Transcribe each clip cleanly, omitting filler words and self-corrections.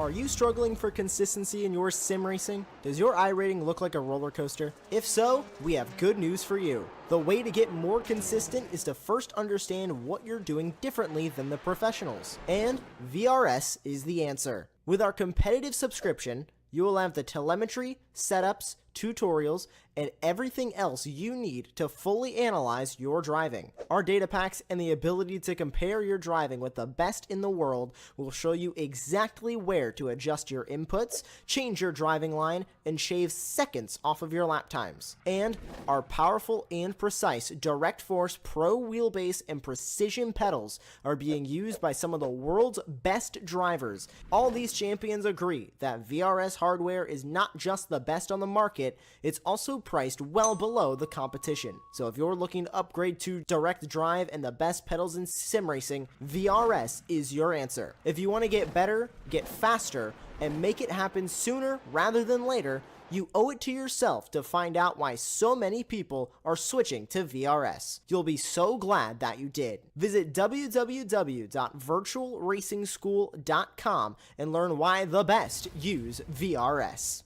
Are you struggling for consistency in your sim racing? Does your iRating look like a roller coaster? If so, we have good news for you. The way to get more consistent is to first understand what you're doing differently than the professionals. And VRS is the answer. With our competitive subscription, you will have the telemetry, setups, tutorials, and everything else you need to fully analyze your driving. Our data packs and the ability to compare your driving with the best in the world will show you exactly where to adjust your inputs, change your driving line, and shave seconds off of your lap times. And our powerful and precise Direct Force Pro wheelbase and precision pedals are being used by some of the world's best drivers. All these champions agree that VRS hardware is not just the best on the market, it's also priced well below the competition. So if you're looking to upgrade to direct drive and the best pedals in sim racing, VRS is your answer. If you want to get better, get faster, and make it happen sooner rather than later, you owe it to yourself to find out why so many people are switching to VRS. You'll be so glad that you did. Visit www.virtualracingschool.com and learn why the best use VRS.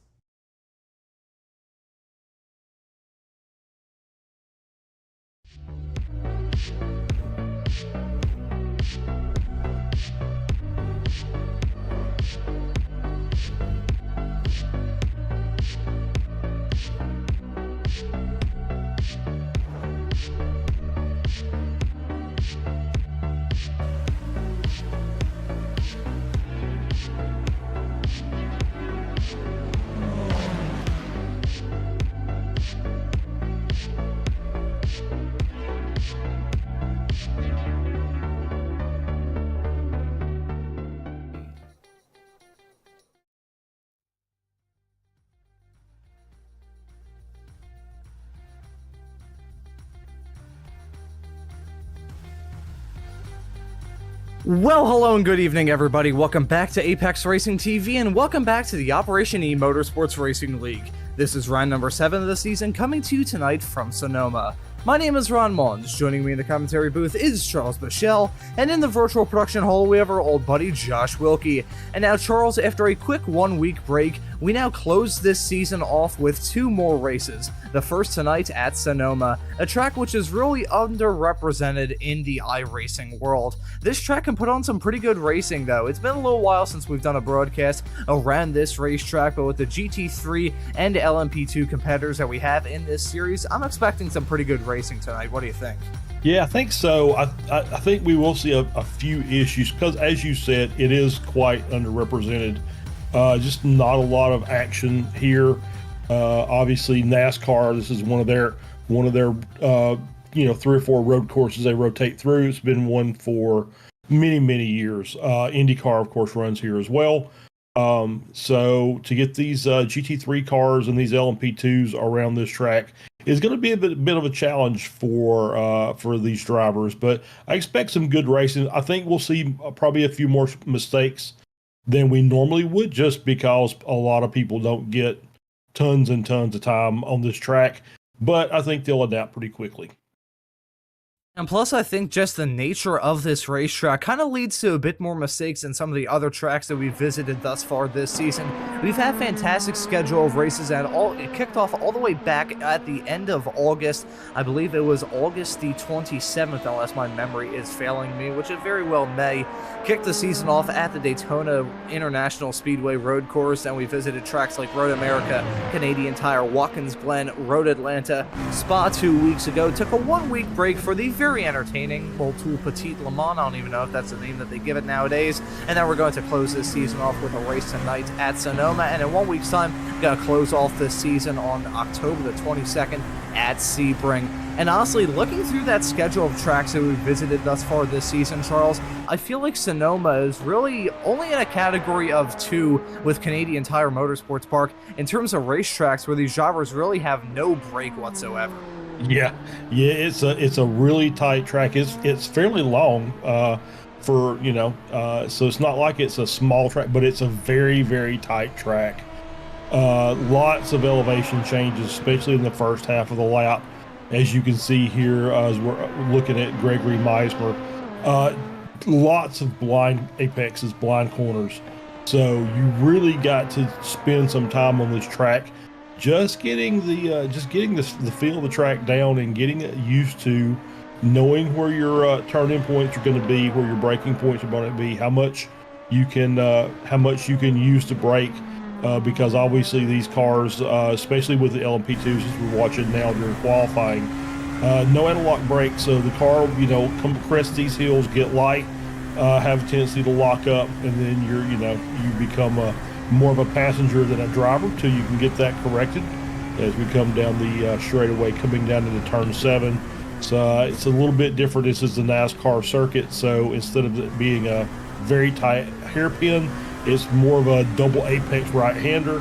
Well, hello and good evening, everybody. Welcome back to Apex Racing TV, and welcome back to the Operation eMotorsports Racing League. This is round number 7 of the season, coming to you tonight from Sonoma. My name is Ron Mons. Joining me in the commentary booth is Charles Bichelle, and in the virtual production hall we have our old buddy Josh Wilkie. And now, Charles, after a quick 1-week break, we now close this season off with 2 more races. The first tonight at Sonoma, a track which is really underrepresented in the iRacing world. This track can put on some pretty good racing, though. It's been a little while since we've done a broadcast around this racetrack, but with the GT3 and LMP2 competitors that we have in this series, I'm expecting some pretty good racing tonight. What do you think? Yeah, I think so. I think we will see a few issues because, as you said, it is quite underrepresented. Just not a lot of action here. Obviously, NASCAR. This is one of their 3 or 4 road courses they rotate through. It's been one for many years. IndyCar, of course, runs here as well. So to get these GT3 cars and these LMP2s around this track is going to be a bit of a challenge for these drivers. But I expect some good racing. I think we'll see probably a few more mistakes than we normally would, just because a lot of people don't get tons and tons of time on this track. But I think they'll adapt pretty quickly. And plus, I think just the nature of this racetrack kind of leads to a bit more mistakes than some of the other tracks that we've visited thus far this season. We've had a fantastic schedule of races, and it kicked off all the way back at the end of August. I believe it was August the 27th, unless my memory is failing me, which it very well may. Kicked the season off at the Daytona International Speedway road course, and we visited tracks like Road America, Canadian Tire, Watkins Glen, Road Atlanta, Spa 2 weeks ago. Took a 1-week break for the very entertaining Multoul Petit Le Mans. I don't even know if that's the name that they give it nowadays. And then we're going to close this season off with a race tonight at Sonoma, and in 1 week's time, we're going to close off this season on October the 22nd at Sebring. And honestly, looking through that schedule of tracks that we've visited thus far this season, Charles, I feel like Sonoma is really only in a category of 2 with Canadian Tire Motorsports Park in terms of racetracks where these drivers really have no break whatsoever. Yeah, it's a really tight track. It's fairly long so it's not like it's a small track, but it's a very tight track. Lots of elevation changes, especially in the first half of the lap, as you can see here as we're looking at Gregory Meismer. Lots of blind apexes, blind corners. So you really got to spend some time on this track, just getting the feel of the track down and getting it used to knowing where your turn-in points are going to be, where your braking points are going to be, how much you can use to brake. Because obviously these cars, especially with the LMP2s, as we're watching now during qualifying, no analog brakes, so the car, come crest these hills, get light, have a tendency to lock up, and then you become more of a passenger than a driver till you can get that corrected. As we come down the straightaway, coming down into turn 7, so it's a little bit different. This is the NASCAR circuit, so instead of it being a very tight hairpin, it's more of a double apex right-hander.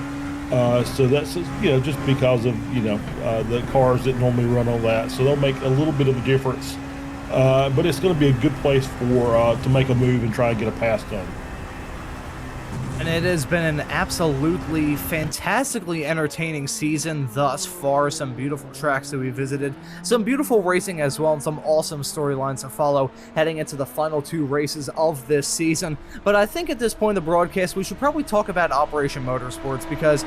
So that's just because of the cars that normally run on that, so they'll make a little bit of a difference. But it's going to be a good place for to make a move and try and get a pass done. And it has been an absolutely fantastically entertaining season thus far. Some beautiful tracks that we visited, some beautiful racing as well, and some awesome storylines to follow heading into the final 2 races of this season. But I think at this point in the broadcast, we should probably talk about Operation Motorsports because,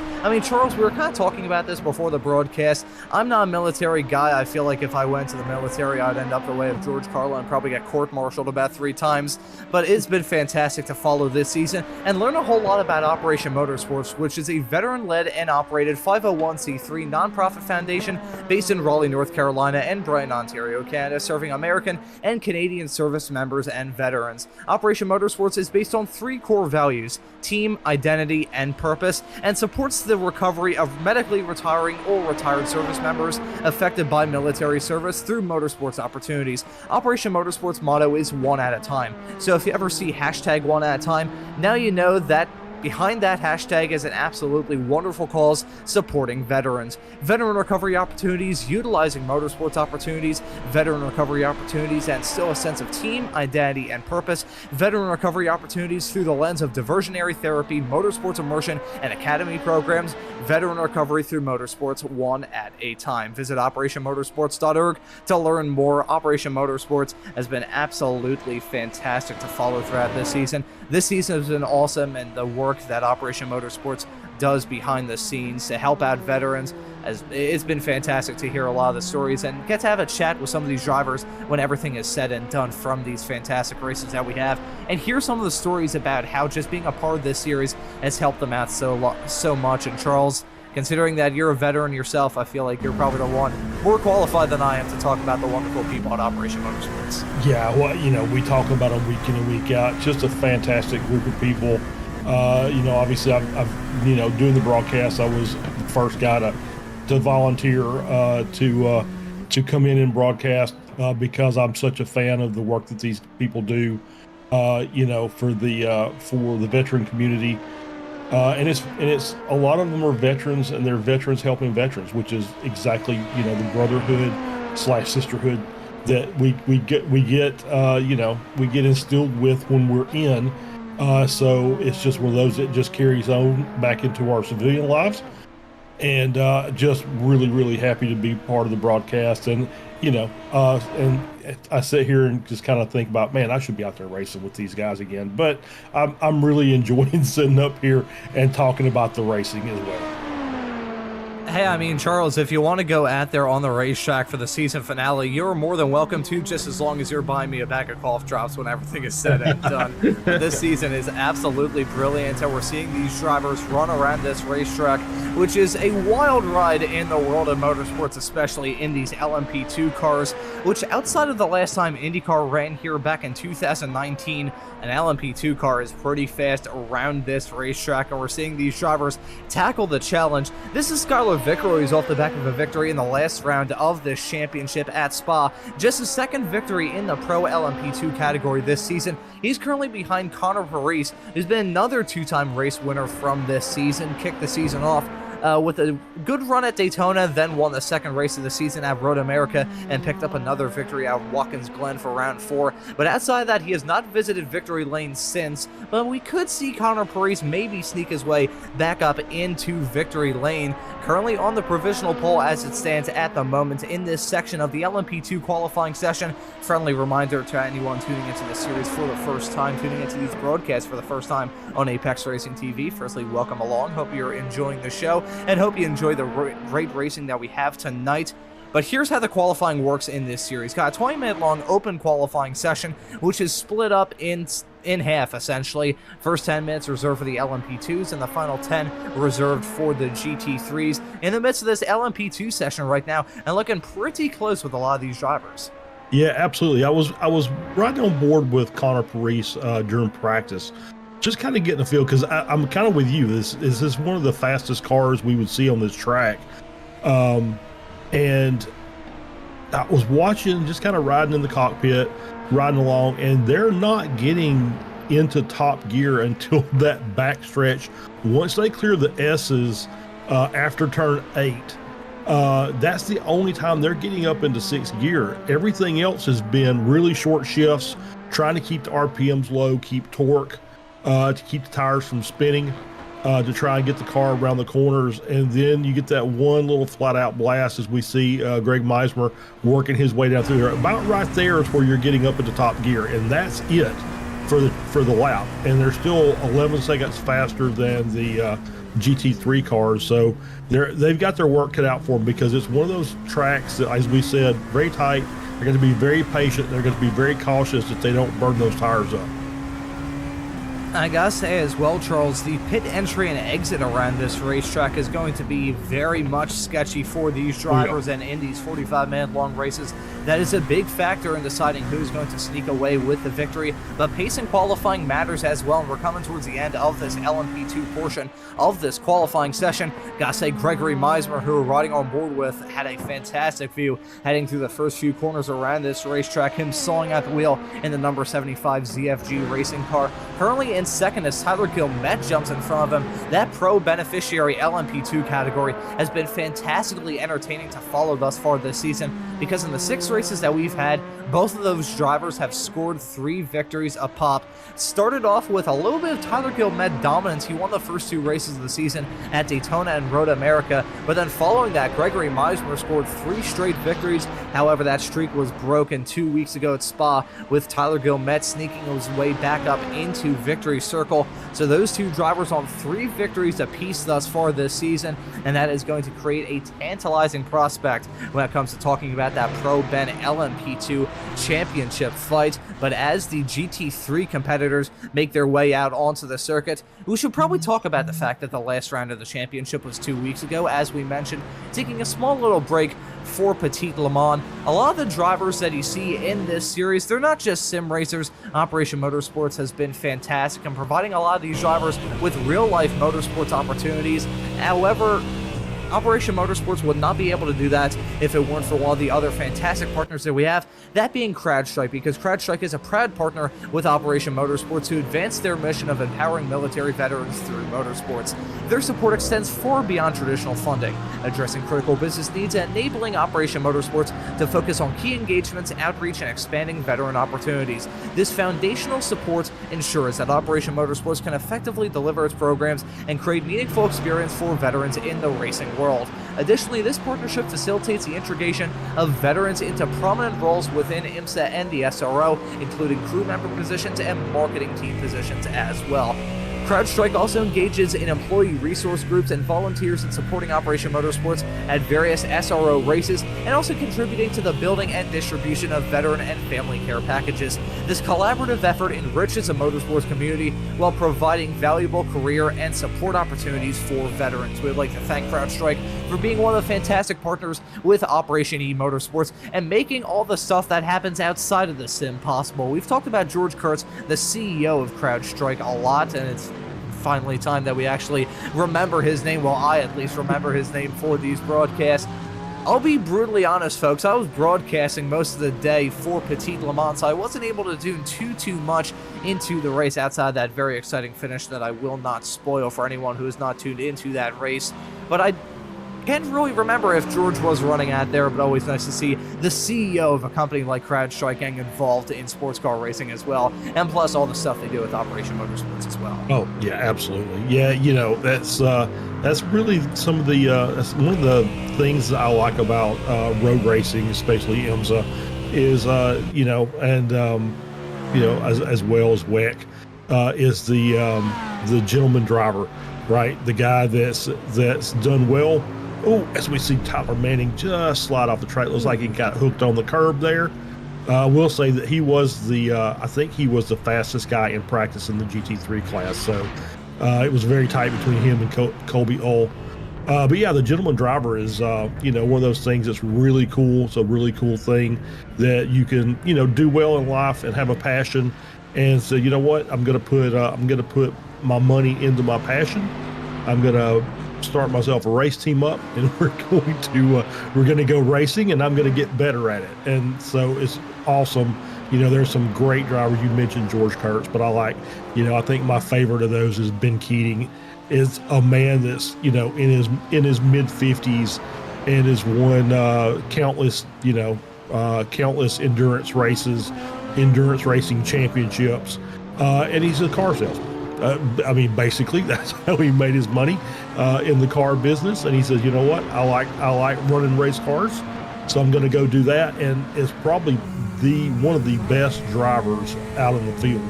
Charles, we were kind of talking about this before the broadcast. I'm not a military guy. I feel like if I went to the military, I'd end up the way of George Carlin and probably get court-martialed about 3 times. But it's been fantastic to follow this season and learn a whole lot about Operation Motorsports, which is a veteran-led and operated 501c3 nonprofit foundation based in Raleigh, North Carolina and Brighton, Ontario, Canada, serving American and Canadian service members and veterans. Operation Motorsports is based on 3 core values: team, identity, and purpose, and supports the recovery of medically retiring or retired service members affected by military service through motorsports opportunities. Operation Motorsports' motto is one at a time. So if you ever see hashtag one at a time, now you know that behind that hashtag is an absolutely wonderful cause supporting veterans. Veteran recovery opportunities, utilizing motorsports opportunities, veteran recovery opportunities, and still a sense of team, identity, and purpose. Veteran recovery opportunities through the lens of diversionary therapy, motorsports immersion, and academy programs. Veteran recovery through motorsports, one at a time. Visit operationmotorsports.org to learn more. Operation Motorsports has been absolutely fantastic to follow throughout this season. This season has been awesome, and the work that Operation Motorsports does behind the scenes to help out veterans, as it's been fantastic to hear a lot of the stories and get to have a chat with some of these drivers when everything is said and done from these fantastic races that we have, and hear some of the stories about how just being a part of this series has helped them out so much. And Charles, considering that you're a veteran yourself, I feel like you're probably the one more qualified than I am to talk about the wonderful people at Operation Motorsports. Yeah, well, we talk about them week in and week out. Just a fantastic group of people. Obviously, I've doing the broadcast, I was the first guy to volunteer to come in and broadcast because I'm such a fan of the work that these people do, for the veteran community. And it's a lot of them are veterans, and they're veterans helping veterans, which is exactly the brotherhood / sisterhood that we get instilled with when we're in. So it's just one of those that just carries on back into our civilian lives, and just really, really happy to be part of the broadcast. And and I sit here and just kind of think about, man, I should be out there racing with these guys again. But I'm really enjoying sitting up here and talking about the racing as well. Hey, Charles, if you want to go out there on the racetrack for the season finale, you're more than welcome to, just as long as you're buying me a bag of cough drops when everything is said and done. This season is absolutely brilliant, and we're seeing these drivers run around this racetrack, which is a wild ride in the world of motorsports, especially in these LMP2 cars, which outside of the last time IndyCar ran here back in 2019, an LMP2 car is pretty fast around this racetrack, and we're seeing these drivers tackle the challenge. This is Skylar Vickery, who's off the back of a victory in the last round of this championship at Spa. Just his second victory in the Pro LMP2 category this season. He's currently behind Connor Parise, who's been another 2-time race winner from this season, kicked the season off with a good run at Daytona, then won the second race of the season at Road America and picked up another victory at Watkins Glen for round 4. But outside of that, he has not visited victory lane since, but we could see Connor Parise maybe sneak his way back up into victory lane. Currently on the provisional pole as it stands at the moment in this section of the LMP2 qualifying session. Friendly reminder to anyone tuning into this series for the first time, tuning into these broadcasts for the first time on Apex Racing TV. Firstly, welcome along. Hope you're enjoying the show and hope you enjoy the great racing that we have tonight. But here's how the qualifying works in this series. Got a 20-minute long open qualifying session, which is split up in half, essentially. First 10 minutes reserved for the LMP2s, and the final 10 reserved for the GT3s. In the midst of this LMP2 session right now, and looking pretty close with a lot of these drivers. Yeah, absolutely. I was right on board with Connor Parise during practice, just kind of getting a feel, because I'm kind of with you. This is one of the fastest cars we would see on this track. And I was watching, just kind of riding in the cockpit, riding along, and they're not getting into top gear until that backstretch. Once they clear the S's after turn 8, that's the only time they're getting up into 6th gear. Everything else has been really short shifts, trying to keep the RPMs low, keep torque, to keep the tires from spinning, to try and get the car around the corners. And then you get that one little flat out blast as we see Greg Meismer working his way down through there. About right there is where you're getting up into top gear, and that's it for the lap. And they're still 11 seconds faster than the GT3 cars. So they've got their work cut out for them, because it's one of those tracks that, as we said, very tight. They're going to be very patient. They're going to be very cautious that they don't burn those tires up. I gotta say as well, Charles, the pit entry and exit around this racetrack is going to be very much sketchy for these drivers, and in these 45-minute long races, that is a big factor in deciding who's going to sneak away with the victory. But pace and qualifying matters as well, and we're coming towards the end of this LMP2 portion of this qualifying session. Gotta say, Gregory Meismer, who we're riding on board with, had a fantastic view heading through the first few corners around this racetrack, him sawing out the wheel in the number 75 ZFG racing car. Currently in second as Tyler Gilmet jumps in front of him. That pro beneficiary LMP2 category has been fantastically entertaining to follow thus far this season, because in the 6 races that we've had, both of those drivers have scored 3 victories a pop. Started off with a little bit of Tyler Gilmet dominance. He won the first 2 races of the season at Daytona and Road America, but then following that, Gregory Meismer scored 3 straight victories. However, that streak was broken 2 weeks ago at Spa, with Tyler Gilmet sneaking his way back up into victory circle. So those 2 drivers on 3 victories apiece thus far this season, and that is going to create a tantalizing prospect when it comes to talking about that Pro Ben LMP2 championship fight. But as the GT3 competitors make their way out onto the circuit, we should probably talk about the fact that the last round of the championship was 2 weeks ago, as we mentioned, taking a small little break for Petit Le Mans. A lot of the drivers that you see in this series, they're not just sim racers. Operation Motorsports has been fantastic in providing a lot of these drivers with real-life motorsports opportunities. However, Operation Motorsports would not be able to do that if it weren't for one of the other fantastic partners that we have, that being CrowdStrike, because CrowdStrike is a proud partner with Operation Motorsports to advance their mission of empowering military veterans through motorsports. Their support extends far beyond traditional funding, addressing critical business needs and enabling Operation Motorsports to focus on key engagements, outreach, and expanding veteran opportunities. This foundational support ensures that Operation Motorsports can effectively deliver its programs and create meaningful experience for veterans in the racing world. Additionally, this partnership facilitates the integration of veterans into prominent roles within IMSA and the SRO, including crew member positions and marketing team positions as well. CrowdStrike also engages in employee resource groups and volunteers in supporting Operation Motorsports at various SRO races, and also contributing to the building and distribution of veteran and family care packages. This collaborative effort enriches the motorsports community while providing valuable career and support opportunities for veterans. We'd like to thank CrowdStrike for being one of the fantastic partners with Operation eMotorsports and making all the stuff that happens outside of the sim possible. We've talked about George Kurtz, the CEO of CrowdStrike, a lot, and it's finally time that we actually remember his name. Well, I at least remember his name for these broadcasts. I'll be brutally honest, folks. I was broadcasting most of the day for Petit Le Mans, so I wasn't able to do too much into the race outside that very exciting finish that I will not spoil for anyone who is not tuned into that race. But I can't really remember if George was running out there, but always nice to see the CEO of a company like CrowdStrike getting involved in sports car racing as well, and plus all the stuff they do with Operation Motorsports as well. Oh yeah, absolutely. Yeah, that's really some of the that's one of the things that I like about road racing, especially IMSA, is as well as WEC, is the gentleman driver, right? The guy that's done well. Oh, as we see Tyler Manning just slide off the track, looks like he got hooked on the curb there. I will say that he was I think he was the fastest guy in practice in the GT3 class. So it was very tight between him and Colby Ull. But yeah, the gentleman driver is, one of those things that's really cool. It's a really cool thing that you can, do well in life and have a passion. And so, you know what, I'm going to put my money into my passion. I'm going to start myself a race team up, and we're going to go racing, and I'm going to get better at it. And so it's awesome. There's some great drivers. You mentioned George Kurtz, but I think my favorite of those is Ben Keating. Is a man that's in his mid 50s and has won countless endurance racing championships, and he's a car salesman. Basically, that's how he made his money in the car business. And he says, you know what, I like running race cars, so I'm going to go do that. And it's probably one of the best drivers out in the field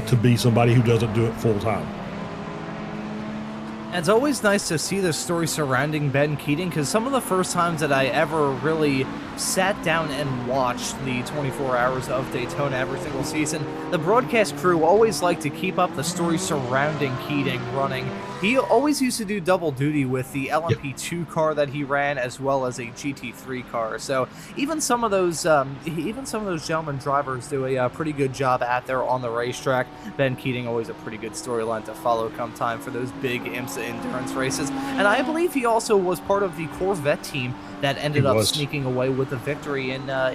to be somebody who doesn't do it full time. And it's always nice to see the story surrounding Ben Keating, because some of the first times that I ever really sat down and watched the 24 Hours of Daytona every single season, the broadcast crew always liked to keep up the story surrounding Keating running. He always used to do double duty with the LMP2 car that he ran, as well as a GT3 car. So even some of those gentlemen drivers do a pretty good job out there on the racetrack. Ben Keating always a pretty good storyline to follow come time for those big IMSA endurance races. And I believe he also was part of the Corvette team that ended up sneaking away with the victory in the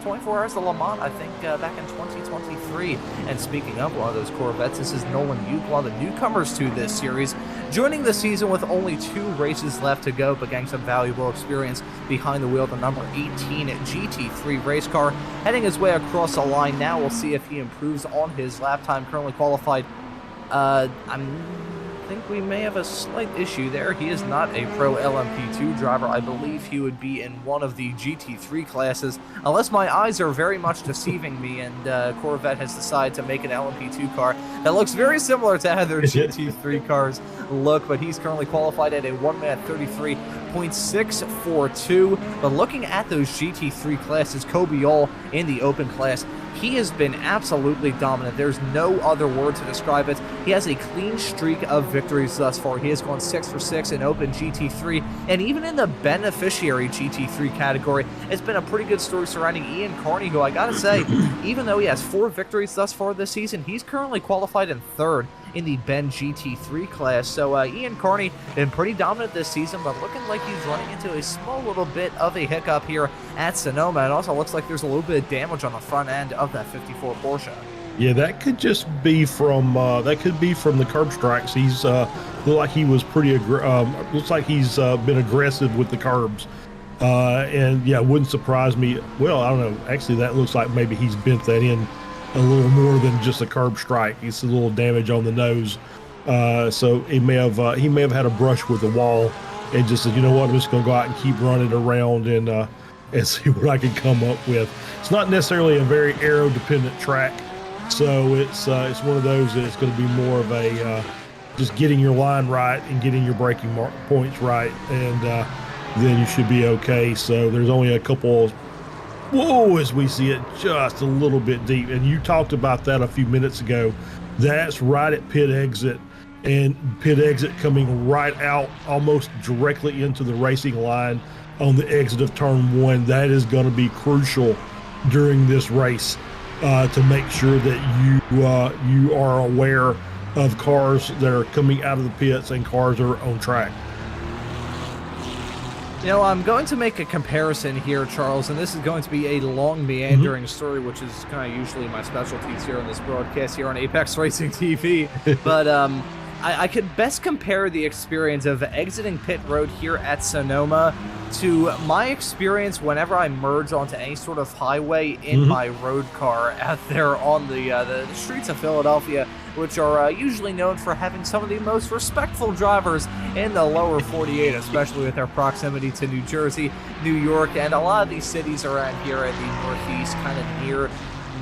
24 Hours of Le Mans, I think, back in 2023. And speaking of one of those Corvettes, this is Nolan Yuke, one of the newcomers to this series, joining the season with only 2 races left to go, but getting some valuable experience behind the wheel of the number 18 GT3 race car, heading his way across the line now. We'll see if he improves on his lap time. Currently qualified. I think we may have a slight issue there. He is not a pro LMP2 driver. I believe he would be in one of the GT3 classes, unless my eyes are very much deceiving me and Corvette has decided to make an LMP2 car that looks very similar to how their GT3 cars look, but he's currently qualified at a 1-minute 33.642. But looking at those GT3 classes, Colby Ull in the open class, he has been absolutely dominant. There's no other word to describe it. He has a clean streak of victories thus far. He has gone 6 for 6 in Open GT3, and even in the beneficiary GT3 category, it's been a pretty good story surrounding Ian Carney, who I gotta say, even though he has 4 victories thus far this season, he's currently qualified in 3rd in the Ben GT3 class. So Ian Carney been pretty dominant this season, but looking like he's running into a small little bit of a hiccup here at Sonoma. And also looks like there's a little bit of damage on the front end of that 54 Porsche. Yeah, that could just be from the curb strikes. He's looked like he was pretty looks like he's been aggressive with the curbs. And yeah, it wouldn't surprise me. Well, I don't know. Actually, that looks like maybe he's bent that in a little more than just a curb strike. It's a little damage on the nose. So he may have had a brush with the wall and just said, you know what, I'm just going to go out and keep running around and see what I can come up with. It's not necessarily a very aero dependent track, so it's one of those that it's going to be more of a just getting your line right and getting your braking points right, and then you should be okay. So there's only a couple. Whoa, as we see it just a little bit deep. And you talked about that a few minutes ago. That's right at pit exit, and pit exit coming right out almost directly into the racing line on the exit of turn 1. That is going to be crucial during this race to make sure that you are aware of cars that are coming out of the pits and cars that are on track. You know, I'm going to make a comparison here, Charles, and this is going to be a long, meandering story, which is kind of usually my specialties here on this broadcast here on Apex Racing TV. But I could best compare the experience of exiting pit road here at Sonoma to my experience whenever I merge onto any sort of highway in my road car out there on the streets of Philadelphia, which are usually known for having some of the most respectful drivers in the lower 48, especially with their proximity to New Jersey, New York, and a lot of these cities around here in the Northeast, kind of near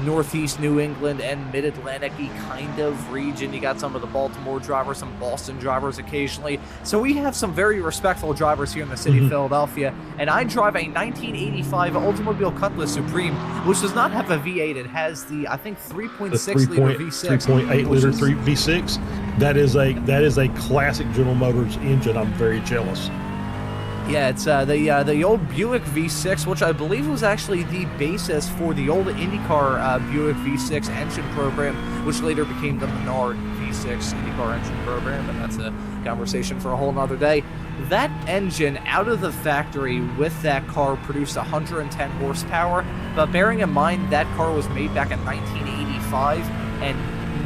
Northeast New England and Mid-Atlantic-y kind of region. You got some of the Baltimore drivers, some Boston drivers occasionally. So we have some very respectful drivers here in the city of Philadelphia, and I drive a 1985 Oldsmobile Cutlass Supreme, which does not have a V8. It has the, I think, 3.6 liter V6. 3.8 liter V6. That is a classic General Motors engine. I'm very jealous. Yeah, it's the old Buick V6, which I believe was actually the basis for the old IndyCar Buick V6 engine program, which later became the Menard V6 IndyCar engine program, but that's a conversation for a whole nother day. That engine out of the factory with that car produced 110 horsepower, but bearing in mind that car was made back in 1985, and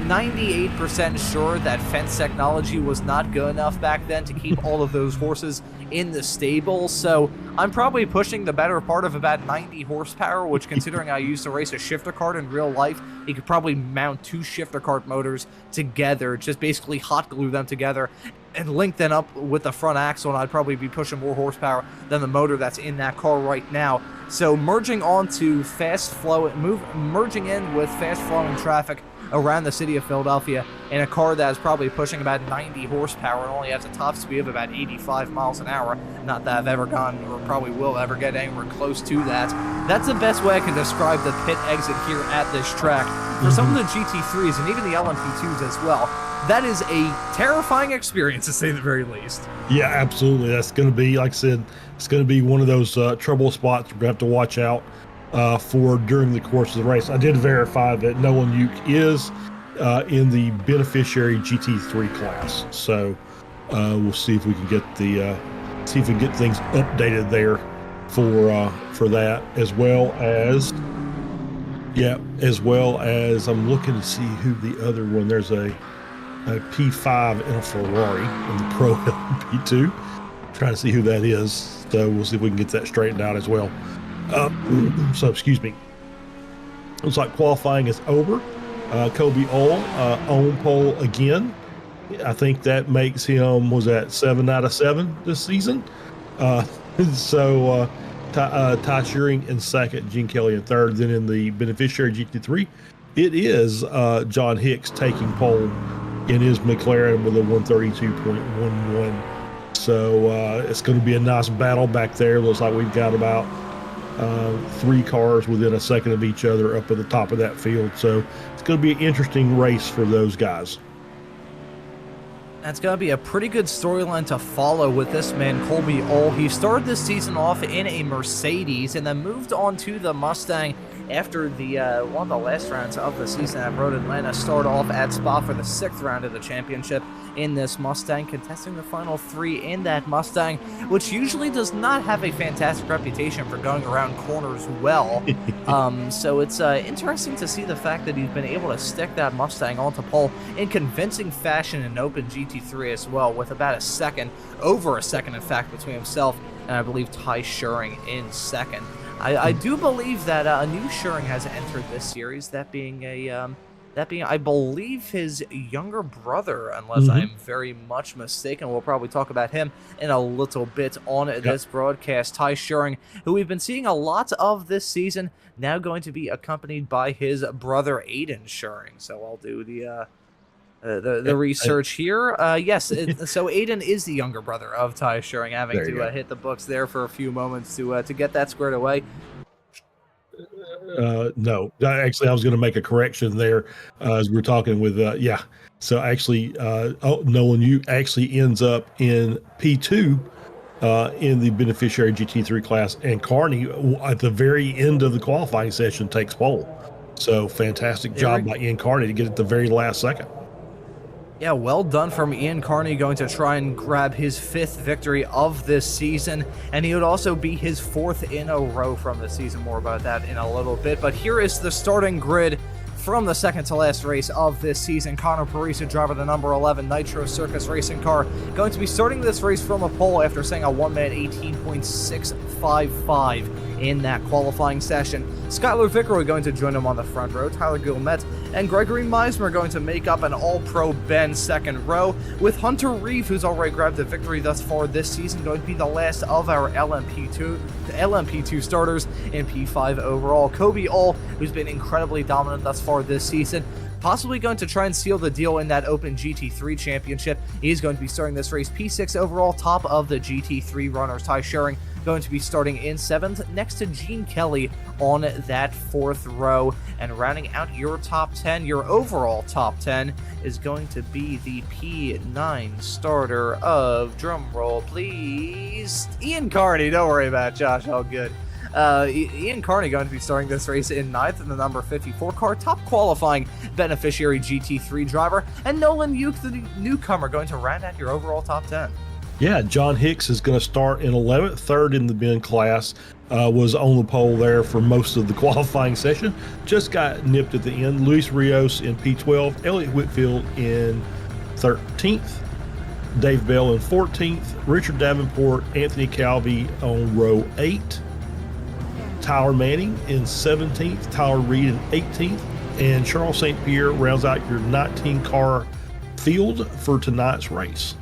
98% sure that fence technology was not good enough back then to keep all of those horses in the stable. So I'm probably pushing the better part of about 90 horsepower, which, considering I used to race a shifter cart in real life, you could probably mount 2 shifter cart motors together, just basically hot glue them together and link them up with the front axle, and I'd probably be pushing more horsepower than the motor that's in that car right now. So merging in with fast flowing traffic around the city of Philadelphia in a car that is probably pushing about 90 horsepower and only has a top speed of about 85 miles an hour. Not that I've ever gone or probably will ever get anywhere close to that. That's the best way I can describe the pit exit here at this track. For some of the GT3s and even the LMP2s as well, that is a terrifying experience, to say the very least. Yeah, absolutely. That's going to be, like I said, it's going to be one of those trouble spots you're going to have to watch out for during the course of the race. I did verify that Nolan Uke is in the beneficiary GT3 class, so we'll see if we can get things updated there for that, as well as I'm looking to see who the other one. There's a P5 and a Ferrari in the Pro LMP2. Trying to see who that is, so we'll see if we can get that straightened out as well. So excuse me. Looks like qualifying is over. Corby on pole again. I think that makes him, was that 7 out of 7 this season? So Ty Shearing in second, Gene Kelly in third. Then in the beneficiary GT3, it is John Hicks taking pole in his McLaren with a 132.11. So it's going to be a nice battle back there. Looks like we've got about 3 cars within a second of each other up at the top of that field. So it's going to be an interesting race for those guys. That's going to be a pretty good storyline to follow with this man, Corby. He started this season off in a Mercedes and then moved on to the Mustang after the one of the last rounds of the season at Road Atlanta. Started off at Spa for the 6th round of the championship in this Mustang, contesting the final 3 in that Mustang, which usually does not have a fantastic reputation for going around corners well. So it's interesting to see the fact that he's been able to stick that Mustang onto pole in convincing fashion in Open GT3 as well, with about over a second in fact, between himself and I believe Ty Shearing in second. I do believe that a new Shearing has entered this series, that being I believe his younger brother, unless I'm very much mistaken. We'll probably talk about him in a little bit on this broadcast. Ty Shearing, who we've been seeing a lot of this season, now going to be accompanied by his brother Aiden Shearing. So I'll do the research here. Yes, so Aiden is the younger brother of Ty Shearing, having to hit the books there for a few moments to get that squared away. No, actually, I was going to make a correction there as we were talking with, So actually, Nolan, you actually ends up in P2 in the beneficiary GT3 class, and Carney at the very end of the qualifying session takes pole. So fantastic job by Ian Carney to get it the very last second. Yeah, well done from Ian Carney, going to try and grab his 5th victory of this season, and he would also be his 4th in a row from the season. More about that in a little bit, but here is the starting grid from the second to last race of this season. Connor Parisa, driver the number 11 Nitro Circus racing car, going to be starting this race from a pole after setting a 1-minute 18.655 in that qualifying session. Skylar Vickeroy going to join him on the front row. Tyler Guillemette and Gregory Meismer going to make up an all-pro Ben second row, with Hunter Reeve, who's already grabbed a victory thus far this season, going to be the last of our LMP2 starters in P5 overall. Corby All, who's been incredibly dominant thus far this season, possibly going to try and seal the deal in that Open GT3 championship. He's going to be starting this race P6 overall, top of the GT3 runners. Ty Schering going to be starting in 7th, next to Gene Kelly on that 4th row. And rounding out your top 10, your overall top 10, is going to be the P9 starter of, drumroll please, Ian Carney. Don't worry about it, Josh, all good. Ian Carney going to be starting this race in 9th in the number 54 car, top qualifying beneficiary GT3 driver, and Nolan Uke, the newcomer, going to round out your overall top 10. Yeah, John Hicks is going to start in 11th, 3rd in the Ben class, was on the pole there for most of the qualifying session, just got nipped at the end. Luis Rios in P12, Elliot Whitfield in 13th, Dave Bell in 14th, Richard Davenport, Anthony Calvi on row 8, Tyler Manning in 17th, Tyler Reed in 18th, and Charles St. Pierre rounds out your 19-car field for tonight's race.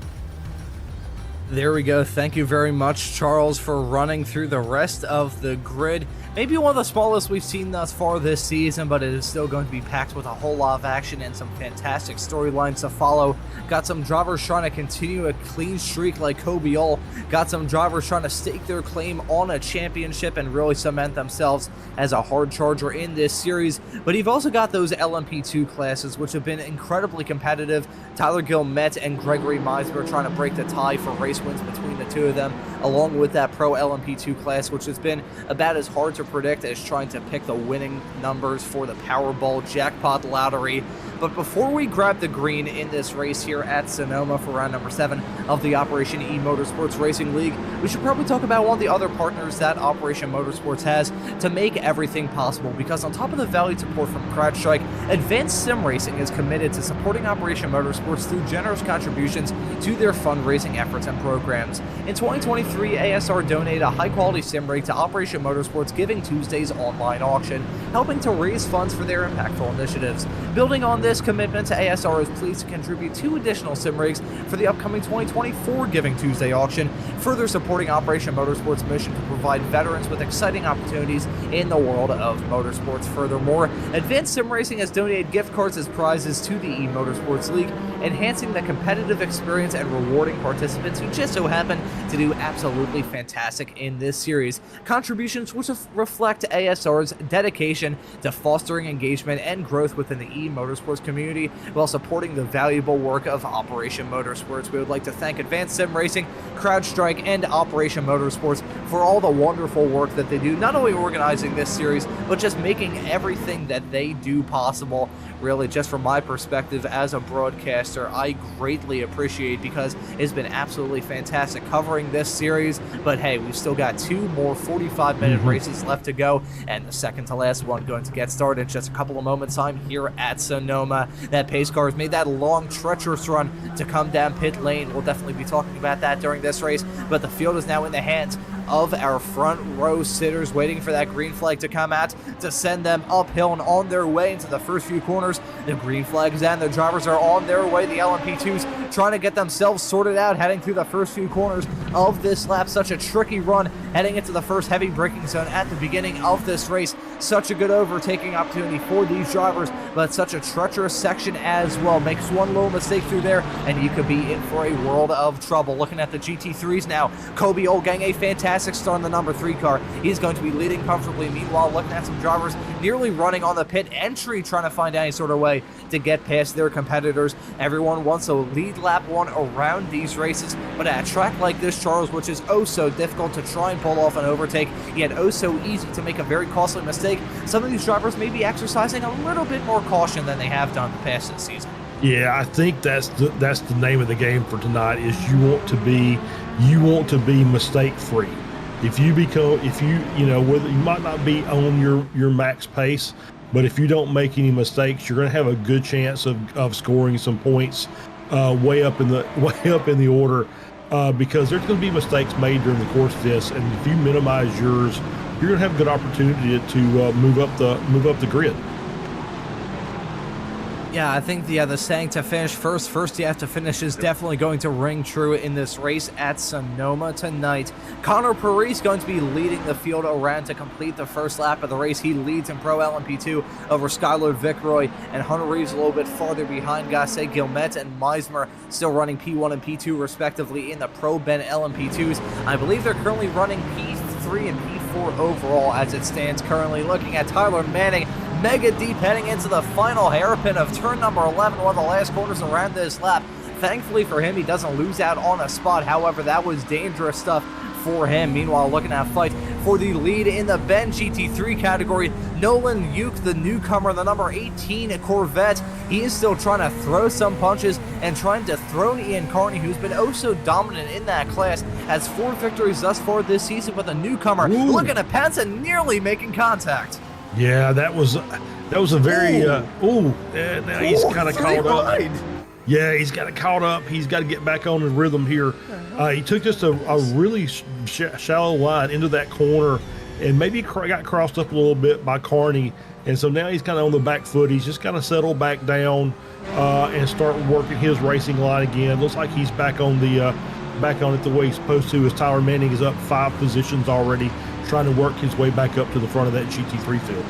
There we go. Thank you very much, Charles, for running through the rest of the grid. Maybe one of the smallest we've seen thus far this season, but it is still going to be packed with a whole lot of action and some fantastic storylines to follow. Got some drivers trying to continue a clean streak like Kobe All. Got some drivers trying to stake their claim on a championship and really cement themselves as a hard charger in this series. But you've also got those LMP2 classes, which have been incredibly competitive. Tyler Guillemette and Gregory Meismer trying to break the tie for race wins between the two of them, along with that Pro LMP2 class, which has been about as hard to predict as trying to pick the winning numbers for the Powerball jackpot lottery. But before we grab the green in this race here at Sonoma for round number 7 of the Operation eMotorsports Racing League, we should probably talk about one of the other partners that Operation Motorsports has to make everything possible, because on top of the valued support from CrowdStrike, Advanced Sim Racing is committed to supporting Operation Motorsports through generous contributions to their fundraising efforts and programs. In 2023, ASR donated a high-quality sim rig to Operation Motorsports Giving Tuesday's online auction, helping to raise funds for their impactful initiatives. Building on this commitment, ASR is pleased to contribute 2 additional sim rigs for the upcoming 2024 Giving Tuesday auction, further supporting Operation Motorsports' mission to provide veterans with exciting opportunities in the world of motorsports. Furthermore, Advanced Sim Racing has donated gift cards as prizes to the eMotorsports League, enhancing the competitive experience and rewarding participants who just so happen to do absolutely fantastic in this series. Contributions which reflect ASR's dedication to fostering engagement and growth within the eMotorsports community while supporting the valuable work of Operation Motorsports. We would like to thank Advanced Sim Racing, CrowdStrike, and Operation Motorsports for all the wonderful work that they do, not only organizing this series, but just making everything that they do possible. Really, just from my perspective as a broadcaster, I greatly appreciate, because it's been absolutely fantastic covering this series. But hey, we've still got 2 more 45-minute races left to go, and the second to last one going to get started in just a couple of moments time here at Sonoma. That pace car has made that long, treacherous run to come down pit lane. We'll definitely be talking about that during this race, but the field is now in the hands of our front row sitters, waiting for that green flag to come out to send them uphill and on their way into the first few corners. The green flags and the drivers are on their way. The LMP2s trying to get themselves sorted out, heading through the first few corners of this lap. Such a tricky run heading into the first heavy braking zone at the beginning of this race. Such a good overtaking opportunity for these drivers, but such a treacherous section as well. Makes one little mistake through there and you could be in for a world of trouble. Looking at the GT3s now, Kobe Olgang, a fantastic start in the number 3 car. He's going to be leading comfortably. Meanwhile, looking at some drivers nearly running on the pit entry, trying to find any sort of way to get past their competitors. Everyone wants to lead lap 1 around these races, but at a track like this, Charles, which is oh so difficult to try and pull off an overtake, yet oh so easy to make a very costly mistake, some of these drivers may be exercising a little bit more caution than they have done the past this season. Yeah, I think that's the name of the game for tonight. Is you want to be mistake free. If you whether you might not be on your max pace, but if you don't make any mistakes, you're going to have a good chance of scoring some points way up in the order, because there's going to be mistakes made during the course of this, and if you minimize yours, you're going to have a good opportunity to move up the grid. Yeah, I think the saying to finish first you have to finish is definitely going to ring true in this race at Sonoma tonight. Connor Parise going to be leading the field around to complete the first lap of the race. He leads in Pro LMP2 over Skylar Vickroy and Hunter Reeves a little bit farther behind. Gasset, Guillemette, and Meismer still running P1 and P2 respectively in the Pro Ben LMP2s. I believe they're currently running P3 and P4 overall as it stands currently. Looking at Tyler Manning, mega deep heading into the final hairpin of turn number 11, one of the last corners around this lap. Thankfully for him, he doesn't lose out on a spot. However, that was dangerous stuff for him. Meanwhile, looking at fight for the lead in the Ben GT3 category, Nolan Uke, the newcomer, the number 18 Corvette. He is still trying to throw some punches and trying to throw Ian Carney, who's been oh so dominant in that class. Has 4 victories thus far this season, with a newcomer looking to pass and nearly making contact. Yeah, that was a very now he's kind of caught up. Yeah, he's got it caught up. He's got to get back on his rhythm here. He took just a really shallow line into that corner, and maybe got crossed up a little bit by Carney, and so now he's kind of on the back foot. He's just got to settle back down and start working his racing line again. Looks like he's back on it the way he's supposed to, as Tyler Manning is up 5 positions already, trying to work his way back up to the front of that GT3 field.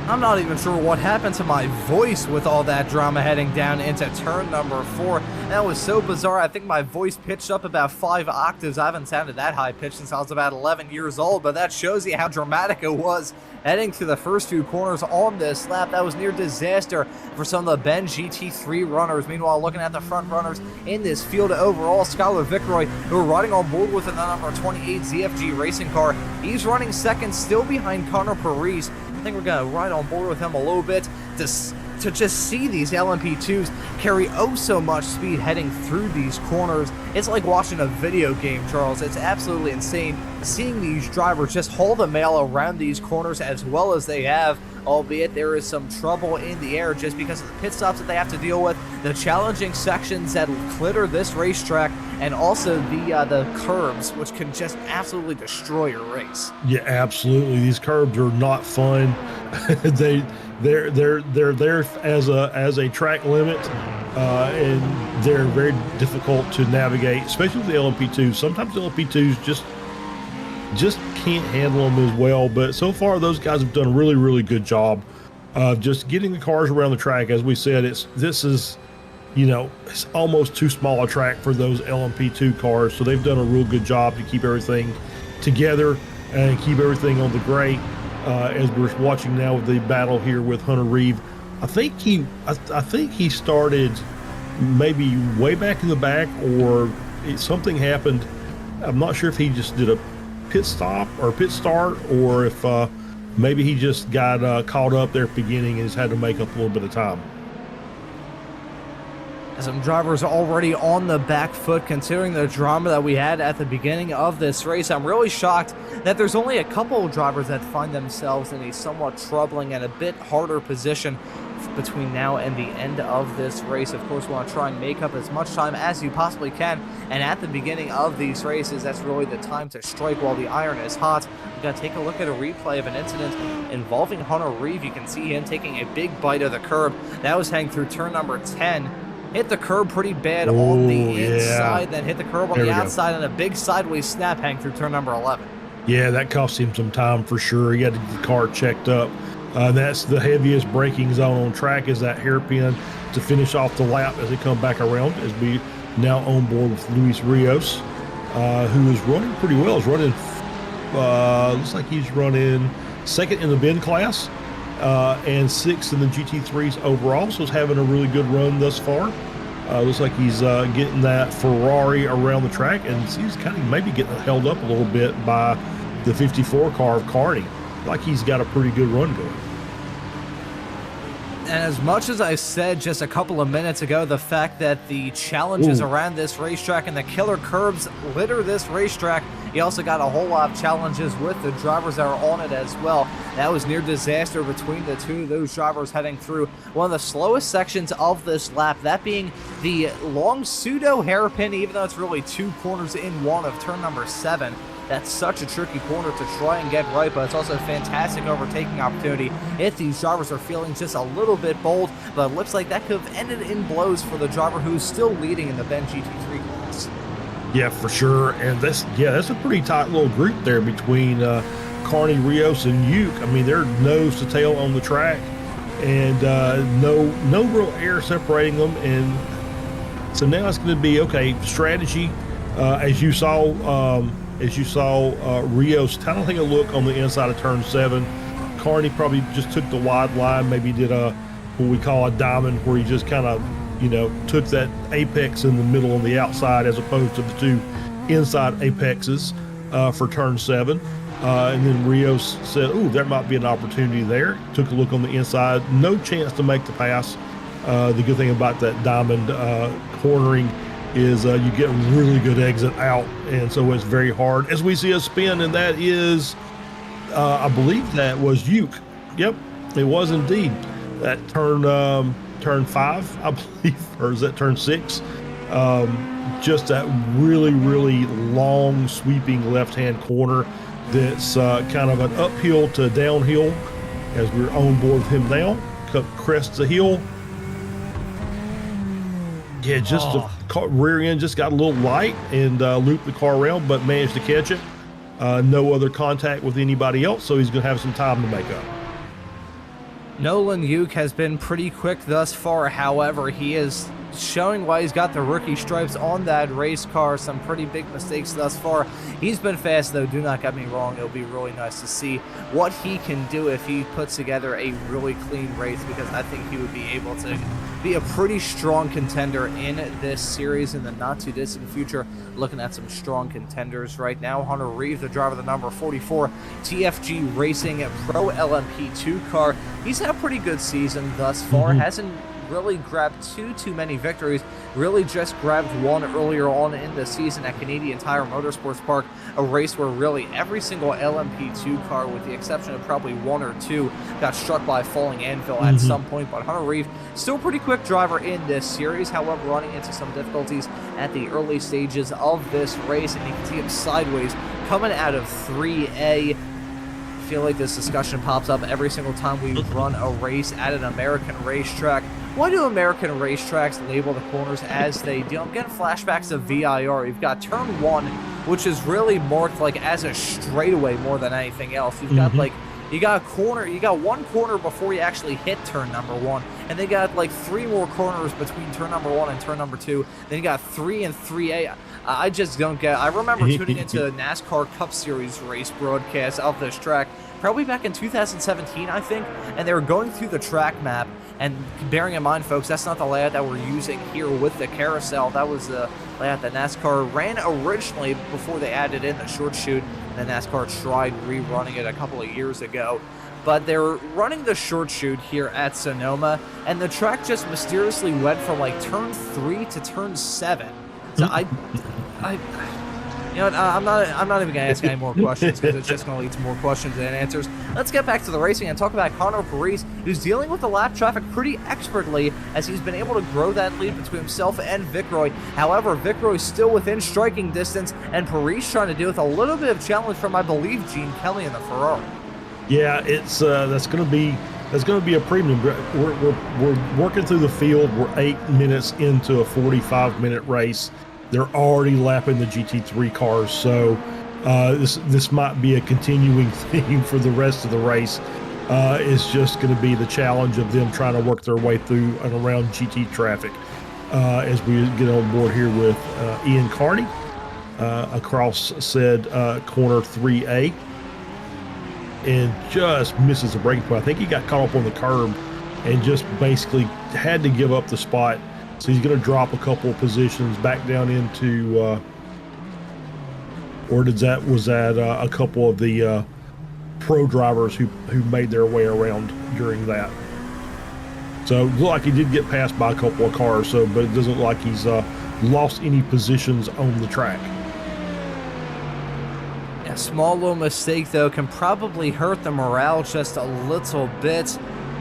I'm not even sure what happened to my voice with all that drama heading down into turn number 4. That was so bizarre. I think my voice pitched up about 5 octaves. I haven't sounded that high pitched since I was about 11 years old, but that shows you how dramatic it was heading through the first few corners on this lap. That was near disaster for some of the Ben GT3 runners. Meanwhile, looking at the front runners in this field overall, Skylar Vickroy, who are riding on board with the number 28 ZFG racing car. He's running second, still behind Connor Parise. I think we're going to ride on board with him a little bit to just see these LMP2s carry oh so much speed heading through these corners. It's like watching a video game, Charles. It's absolutely insane seeing these drivers just haul the mail around these corners as well as they have, albeit there is some trouble in the air just because of the pit stops that they have to deal with, the challenging sections that clitter this racetrack, and also the curbs, which can just absolutely destroy your race. Yeah, absolutely. These curbs are not fun. They're there as a track limit, and they're very difficult to navigate, especially with the LMP2s. Sometimes the LMP2s just can't handle them as well, but so far those guys have done a really, really good job of just getting the cars around the track. As we said, this is it's almost too small a track for those LMP2 cars, so they've done a real good job to keep everything together and keep everything on the grate. As we're watching now with the battle here with Hunter Reeve, I think he started maybe way back in the back, or something happened. I'm not sure if he just did a pit stop or pit start, or if maybe he just got caught up there at the beginning and just had to make up a little bit of time. Some drivers are already on the back foot considering the drama that we had at the beginning of this race. I'm really shocked that there's only a couple of drivers that find themselves in a somewhat troubling and a bit harder position between now and the end of this race. Of course, we want to try and make up as much time as you possibly can, and at the beginning of these races, that's really the time to strike while the iron is hot. We've got to take a look at a replay of an incident involving Hunter Reeve. You can see him taking a big bite of the curb. That was heading through turn number 10. Hit the curb pretty bad on the inside, then hit the curb on the outside, and a big sideways snap hang through turn number 11. Yeah, that cost him some time for sure. He had to get the car checked up. That's the heaviest braking zone on track, is that hairpin to finish off the lap as they come back around, as we now on board with Luis Rios, who is running pretty well. He's running, looks like he's running second in the Ben class, and 6th in the GT3s overall, so he's having a really good run thus far. Looks like he's getting that Ferrari around the track, and he's kind of maybe getting held up a little bit by the 54 car of Carney. Like he's got a pretty good run going. And as much as I said just a couple of minutes ago, the fact that the challenges around this racetrack and the killer curbs litter this racetrack, you also got a whole lot of challenges with the drivers that are on it as well. That was near disaster between the two of those drivers heading through one of the slowest sections of this lap, that being the long pseudo hairpin, even though it's really 2 corners in one of turn number 7. That's such a tricky corner to try and get right, but it's also a fantastic overtaking opportunity if these drivers are feeling just a little bit bold, but it looks like that could have ended in blows for the driver who's still leading in the Ben GT3 class. Yeah, for sure. And that's a pretty tight little group there between Carney, Rios, and Uke. I mean, they're nose to tail on the track, and no real air separating them. And so now it's going to be, okay, strategy. As you saw Rios kind of take a look on the inside of turn 7. Carney probably just took the wide line, maybe did what we call a diamond, where he just kind of, took that apex in the middle on the outside as opposed to the 2 inside apexes for turn 7. And then Rios said, "Ooh, there might be an opportunity there." Took a look on the inside, no chance to make the pass. The good thing about that diamond cornering is you get a really good exit out, and so it's very hard. As we see a spin, and that is, I believe that was Uke. Yep, it was indeed. That turn 5, I believe, or is that turn 6? Just that really, really long, sweeping left-hand corner that's kind of an uphill to downhill as we're on board with him now. Crests the hill. Yeah, just the rear end just got a little light and looped the car around, but managed to catch it. No other contact with anybody else, so he's going to have some time to make up. Nolan Uke has been pretty quick thus far. However, he is showing why he's got the rookie stripes on that race car. Some pretty big mistakes thus far. He's been fast, though. Do not get me wrong. It'll be really nice to see what he can do if he puts together a really clean race, because I think he would be able to be a pretty strong contender in this series in the not-too-distant future. Looking at some strong contenders right now. Hunter Reeves, the driver of the number 44 TFG Racing Pro LMP2 car. He's had a pretty good season thus far. Hasn't really grabbed too many victories. Really just grabbed one earlier on in the season at Canadian Tire Motorsports Park, a race where really every single LMP2 car, with the exception of probably 1 or 2, got struck by a falling anvil at some point. But Hunter Reeves, still a pretty quick driver in this series, however running into some difficulties at the early stages of this race, and you can see him sideways coming out of 3A. I feel like this discussion pops up every single time we run a race at an American racetrack. Why do American racetracks label the corners as they do? I'm getting flashbacks of VIR. You've got turn 1, which is really marked like as a straightaway more than anything else. You've got like, you got a corner, you got 1 corner before you actually hit turn number 1, and they got like 3 more corners between turn number 1 and turn number 2. Then you got 3 and 3A. I just don't get. I remember tuning into NASCAR Cup Series race broadcast of this track probably back in 2017, I think, and they were going through the track map. And bearing in mind, folks, that's not the layout that we're using here with the carousel. That was the layout that NASCAR ran originally before they added in the short chute, and then NASCAR tried rerunning it a couple of years ago. But they're running the short chute here at Sonoma, and the track just mysteriously went from like turn 3 to turn 7. So you know what, I'm not even going to ask any more questions, because it's just going to lead to more questions than answers. Let's get back to the racing and talk about Conor Parise, who's dealing with the lap traffic pretty expertly, as he's been able to grow that lead between himself and Vicroy. However, Vicroy's still within striking distance, and Parise trying to deal with a little bit of challenge from, I believe, Gene Kelly in the Ferrari. Yeah, it's that's going to be a premium. We're working through the field. We're 8 minutes into a 45-minute race. They're already lapping the GT3 cars, so this might be a continuing theme for the rest of the race. It's just going to be the challenge of them trying to work their way through and around GT traffic as we get on board here with Ian Carney across said corner 3A, and just misses the braking point. I think he got caught up on the curb and just basically had to give up the spot. So he's going to drop a couple of positions back down into, was that a couple of the pro drivers who made their way around during that. So it looked like he did get passed by a couple of cars, so but it doesn't look like he's lost any positions on the track. A small little mistake, though, can probably hurt the morale just a little bit.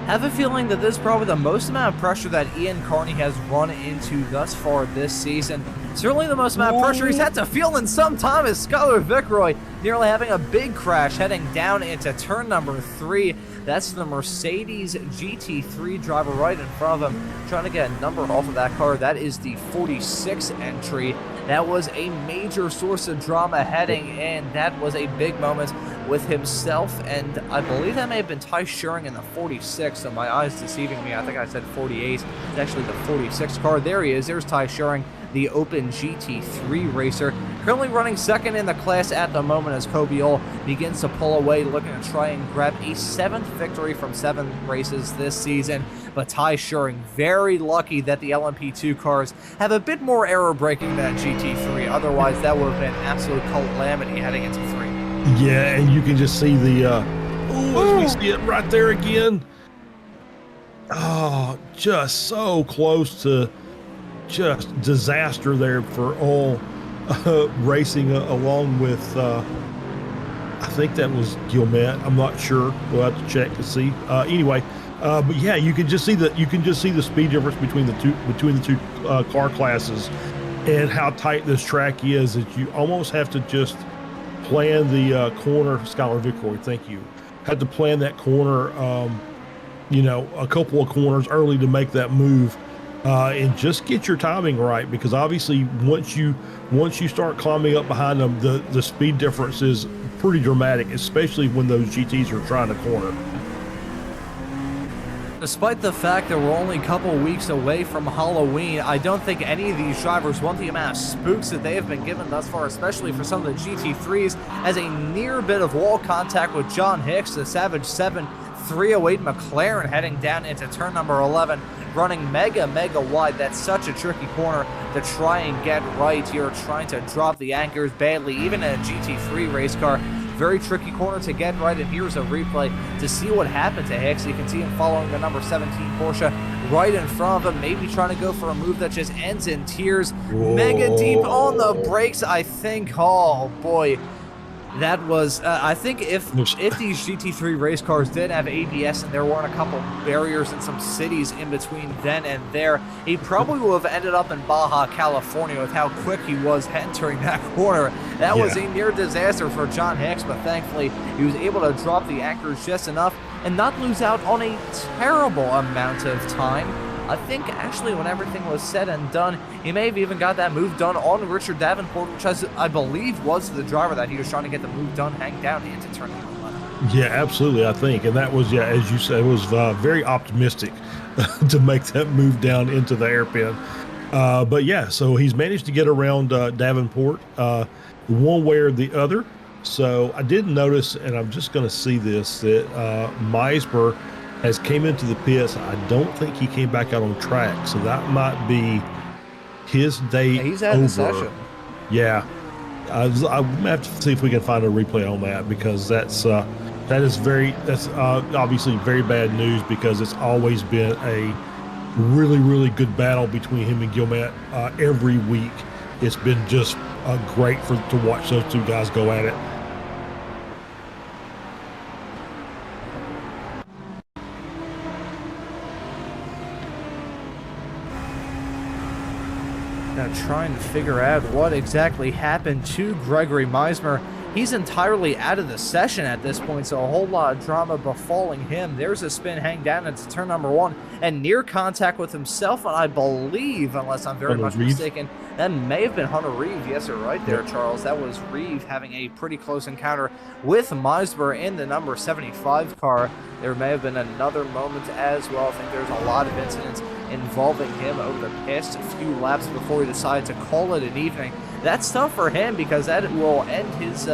Have a feeling that this is probably the most amount of pressure that Ian Carney has run into thus far this season. Certainly the most amount of pressure he's had to feel in some time is Skylar Vickroy nearly having a big crash heading down into turn number 3. That's the Mercedes GT3 driver right in front of him, trying to get a number off of that car. That is the 46 entry. That was a major source of drama heading in. That was a big moment with himself, and I believe that may have been Ty Schuring in the 46, so my eyes deceiving me. I think I said 48. It's actually the 46 car. There he is. There's Ty Schuring, the Open GT3 racer, currently running second in the class at the moment as Corby begins to pull away, looking to try and grab a 7th victory from 7 races this season. But Ty Schuring, very lucky that the LMP2 cars have a bit more error braking than GT3. Otherwise, that would have been absolute calamity heading into 3. Yeah, and you can just see the, as we see it right there again. Oh, just so close to just disaster there for all racing along with, I think that was Gilmet. I'm not sure. We'll have to check to see. Anyway, but yeah, you can just see the speed difference between the two car classes and how tight this track is. That you almost have to just plan the corner. Skylar Vickroy, thank you. Had to plan that corner, a couple of corners early to make that move, and just get your timing right, because obviously once you start climbing up behind them, the speed difference is pretty dramatic, especially when those GTs are trying to corner. Despite the fact that we're only a couple weeks away from Halloween, I don't think any of these drivers want the amount of spooks that they have been given thus far, especially for some of the GT3s, as a near bit of wall contact with John Hicks, the Savage 7 308 McLaren heading down into turn number 11, running mega wide. That's such a tricky corner to try and get right. You're trying to drop the anchors badly, even in a GT3 race car. Very tricky corner to get right, and here's a replay to see what happened to Hicks. You can see him following the number 17 Porsche right in front of him, maybe trying to go for a move that just ends in tears. Whoa. Mega deep on the brakes, I think. Oh boy, that was I think if these GT3 race cars did have ABS and there weren't a couple barriers in some cities in between then and there, he probably would have ended up in Baja California with how quick he was entering that corner. That was a near disaster for John Hicks, but thankfully he was able to drop the anchors just enough and not lose out on a terrible amount of time. I think actually when everything was said and done, he may have even got that move done on Richard Davenport, which I believe was the driver that he was trying to get the move done, hang down into turn 11. Yeah, absolutely, I think. And that was, as you said, it was very optimistic to make that move down into the hairpin. But yeah, so he's managed to get around Davenport one way or the other. So I did notice, and I'm just going to see this, that Meisber has came into the pits. I don't think he came back out on track, so that might be his day he's out over. of the session. Yeah, I have to see if we can find a replay on that, because that's obviously very bad news, because it's always been a really good battle between him and Gilmet every week. It's been just great to watch those two guys go at it. Now trying to figure out what exactly happened to Gregory Meismer. He's entirely out of the session at this point, so a whole lot of drama befalling him. There's a spin hang down into turn number 1 and near contact with himself, and I believe, unless I'm very much mistaken, that may have been Hunter Reeve. Yes, you're right there, Charles. That was Reeve having a pretty close encounter with Meismer in the number 75 car. There may have been another moment as well. I think there's a lot of incidents involving him over the past few laps before he decided to call it an evening. That's tough for him, because that will end his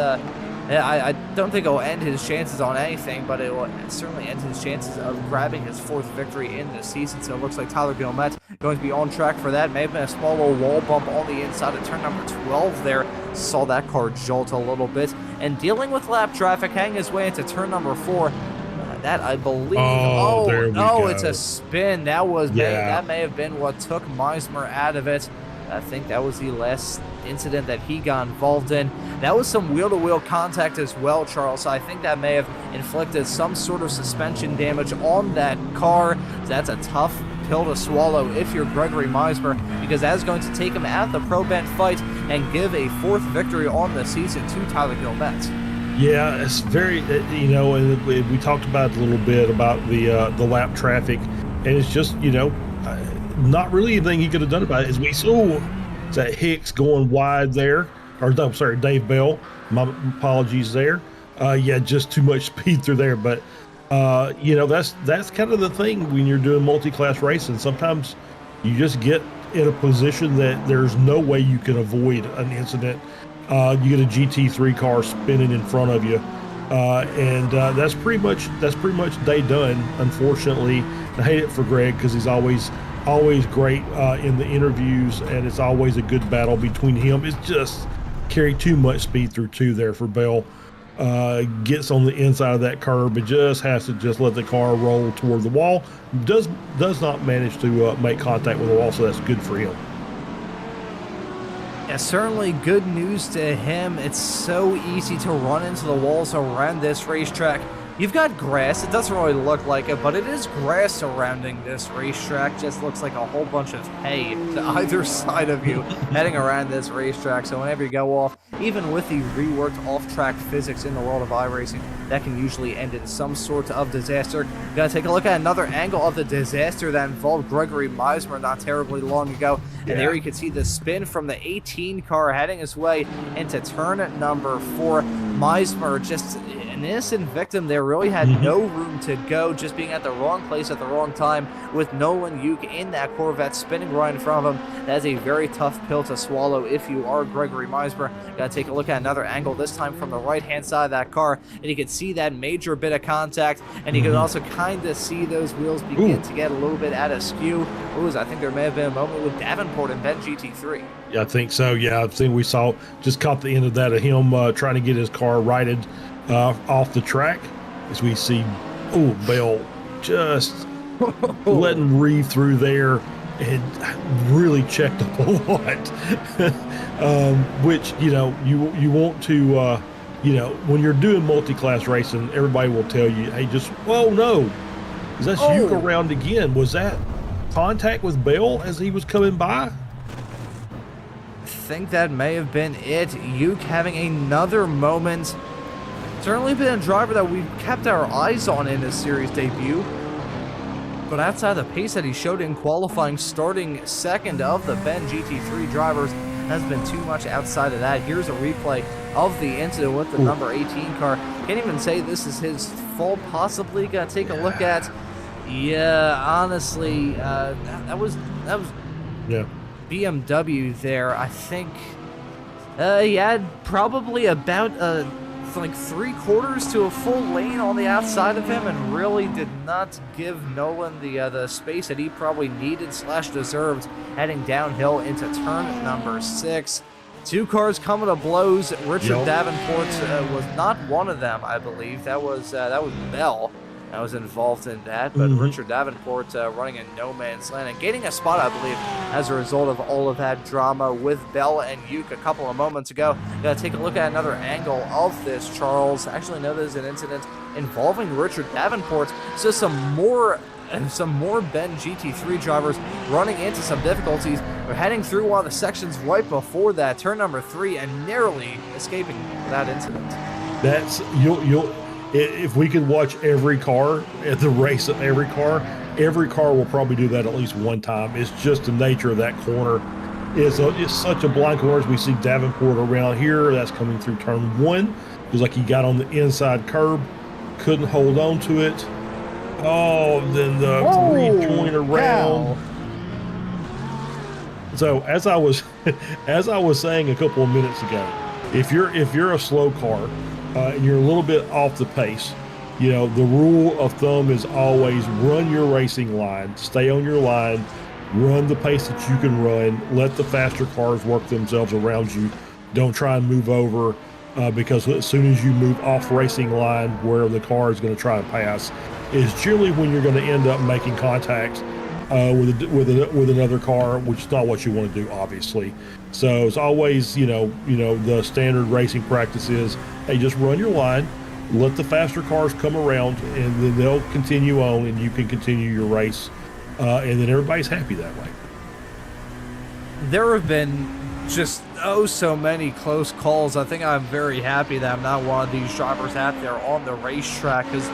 I don't think it will end his chances on anything, but it will certainly end his chances of grabbing his 4th victory in the season. So it looks like Tyler Gilmet going to be on track for that. May have been a small little wall bump on the inside of turn number 12 there. Saw that car jolt a little bit. And dealing with lap traffic, hanging his way into turn number 4. that, I believe. Oh, there we no, go. it's a spin. That may have been what took Meismer out of it. I think that was the last incident that he got involved in. That was some wheel-to-wheel contact as well, Charles. So I think that may have inflicted some sort of suspension damage on that car. That's a tough pill to swallow if you're Gregory Meismer, because that is going to take him out of the Pro-Ben fight and give a 4th victory on the season to Tyler Gilbert. Yeah, it's very, and we talked about it a little bit about the lap traffic, and it's just, not really anything he could have done about it. As we saw, is that Hicks going wide there, or no, sorry, Dave Bell. My apologies there. Yeah, just too much speed through there, but that's kind of the thing when you're doing multi-class racing. Sometimes you just get in a position that there's no way you can avoid an incident. You get a GT3 car spinning in front of you, and that's pretty much day done. Unfortunately, I hate it for Greg because he's always great in the interviews, and it's always a good battle between him. It's just carry too much speed through 2 there for Bell. Gets on the inside of that curb and just has to just let the car roll toward the wall. Does not manage to make contact with the wall, so that's good for him. Yeah, certainly good news to him. It's so easy to run into the walls around this racetrack. You've got grass. It doesn't really look like it, but it is grass surrounding this racetrack. Just looks like a whole bunch of hay to either side of you heading around this racetrack. So whenever you go off, even with the reworked off-track physics in the world of iRacing, that can usually end in some sort of disaster. You gotta take a look at another angle of the disaster that involved Gregory Meismer not terribly long ago. And there you can see the spin from the 18 car heading his way into turn number 4. Meismer, just an innocent victim there, really had no room to go, just being at the wrong place at the wrong time with Nolan Uke in that Corvette spinning right in front of him. That is a very tough pill to swallow if you are Gregory Meismer. Gotta take a look at another angle, this time from the right-hand side of that car, and you can see that major bit of contact, and you can also kind of see those wheels begin to get a little bit out of skew. I think there may have been a moment with Davenport and Ben GT3. Yeah, I think so. Yeah, I think we just caught the end of that of him trying to get his car righted off the track, as we see Bell just letting Reeve through there and really checked up a lot. Which you want to when you're doing multi-class racing, everybody will tell you, hey, just no, is that Uke around again? Was that contact with Bell as he was coming by? I think that may have been it. Uke having another moment. Certainly been a driver that we've kept our eyes on in his series debut. But outside the pace that he showed in qualifying, starting second of the Ben GT3 drivers, has been too much outside of that. Here's a replay of the incident with the number 18 car. Can't even say this is his fault, possibly. Gotta take a look at. Yeah, honestly, that was BMW there. I think he had probably about like 3/4 to a full lane on the outside of him, and really did not give Nolan the space that he probably needed / deserved heading downhill into turn number 6. 2 cars coming to blows. Richard Davenport was not one of them, I believe. That was Bell that was involved in that, but Richard Davenport running in no man's land and gaining a spot, I believe, as a result of all of that drama with Bell and Uke a couple of moments ago. Gotta take a look at another angle of this, Charles. Actually, no, there's an incident involving Richard Davenport. So some more Ben GT3 drivers running into some difficulties. They're heading through one of the sections right before that, turn number 3, and narrowly escaping that incident. That's if we could watch every car at the race of every car will probably do that at least one time. It's just the nature of that corner. It's such a blind corner. As we see Davenport around here, that's coming through turn 1. Feels like he got on the inside curb, couldn't hold on to it. Then the rejoin around. So as I was saying a couple of minutes ago, if you're a slow car and you're a little bit off the pace, the rule of thumb is always run your racing line, stay on your line, run the pace that you can run, let the faster cars work themselves around you. Don't try and move over. because as soon as you move off racing line where the car is going to try and pass, is generally when you're going to end up making contact with another car, which is not what you want to do, obviously. So it's always, the standard racing practice is, hey, just run your line, let the faster cars come around, and then they'll continue on, and you can continue your race, and then everybody's happy that way. There have been just so many close calls. I think I'm very happy that I'm not one of these drivers out there on the racetrack, because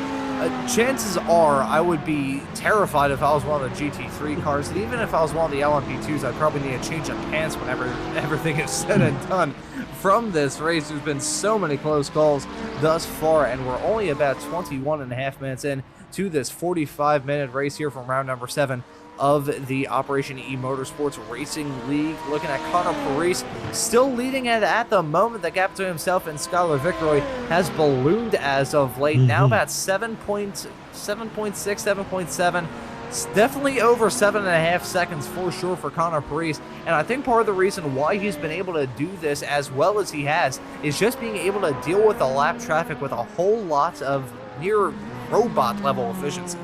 chances are I would be terrified if I was one of the GT3 cars, and even if I was one of the LMP2s, I'd probably need a change of pants whenever everything is said and done. From this race, there's been so many close calls thus far, and we're only about 21 and a half minutes in to this 45-minute race here from round number 7 of the Operation eMotorsports Racing League. Looking at Connor Parise, still leading at the moment. The gap between himself and Skylar Vicroy has ballooned as of late. Now about 7.6, 7.7. It's definitely over 7.5 seconds for sure for Connor Parise. And I think part of the reason why he's been able to do this as well as he has is just being able to deal with the lap traffic with a whole lot of near robot level efficiency.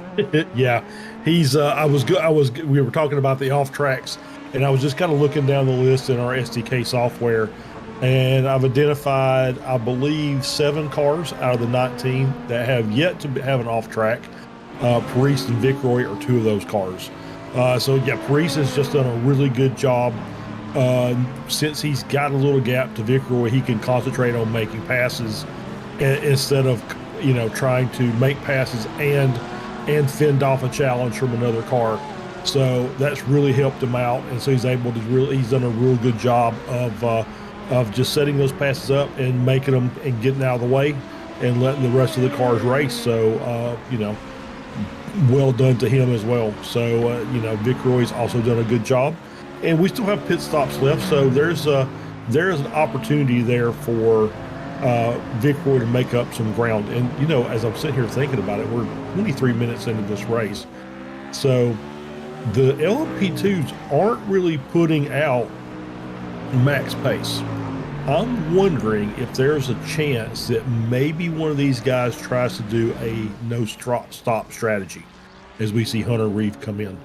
Yeah, he's we were talking about the off tracks, and I was just kind of looking down the list in our SDK software, and I've identified, I believe, 7 cars out of the 19 that have yet to have an off track. Parise and Vicroy are 2 of those cars. So yeah, Parise has just done a really good job. Since he's got a little gap to Vicroy, he can concentrate on making passes instead of trying to make passes and fend off a challenge from another car. So that's really helped him out, and so he's able to he's done a real good job of just setting those passes up and making them and getting out of the way and letting the rest of the cars race. So well done to him as well. So Vicroy's also done a good job, and we still have pit stops left, so there is an opportunity there for Vicroy to make up some ground. And as I'm sitting here thinking about it, we're 23 minutes into this race, so the LMP2s aren't really putting out max pace. I'm wondering if there's a chance that maybe one of these guys tries to do a no stop strategy as we see Hunter Reeve come in.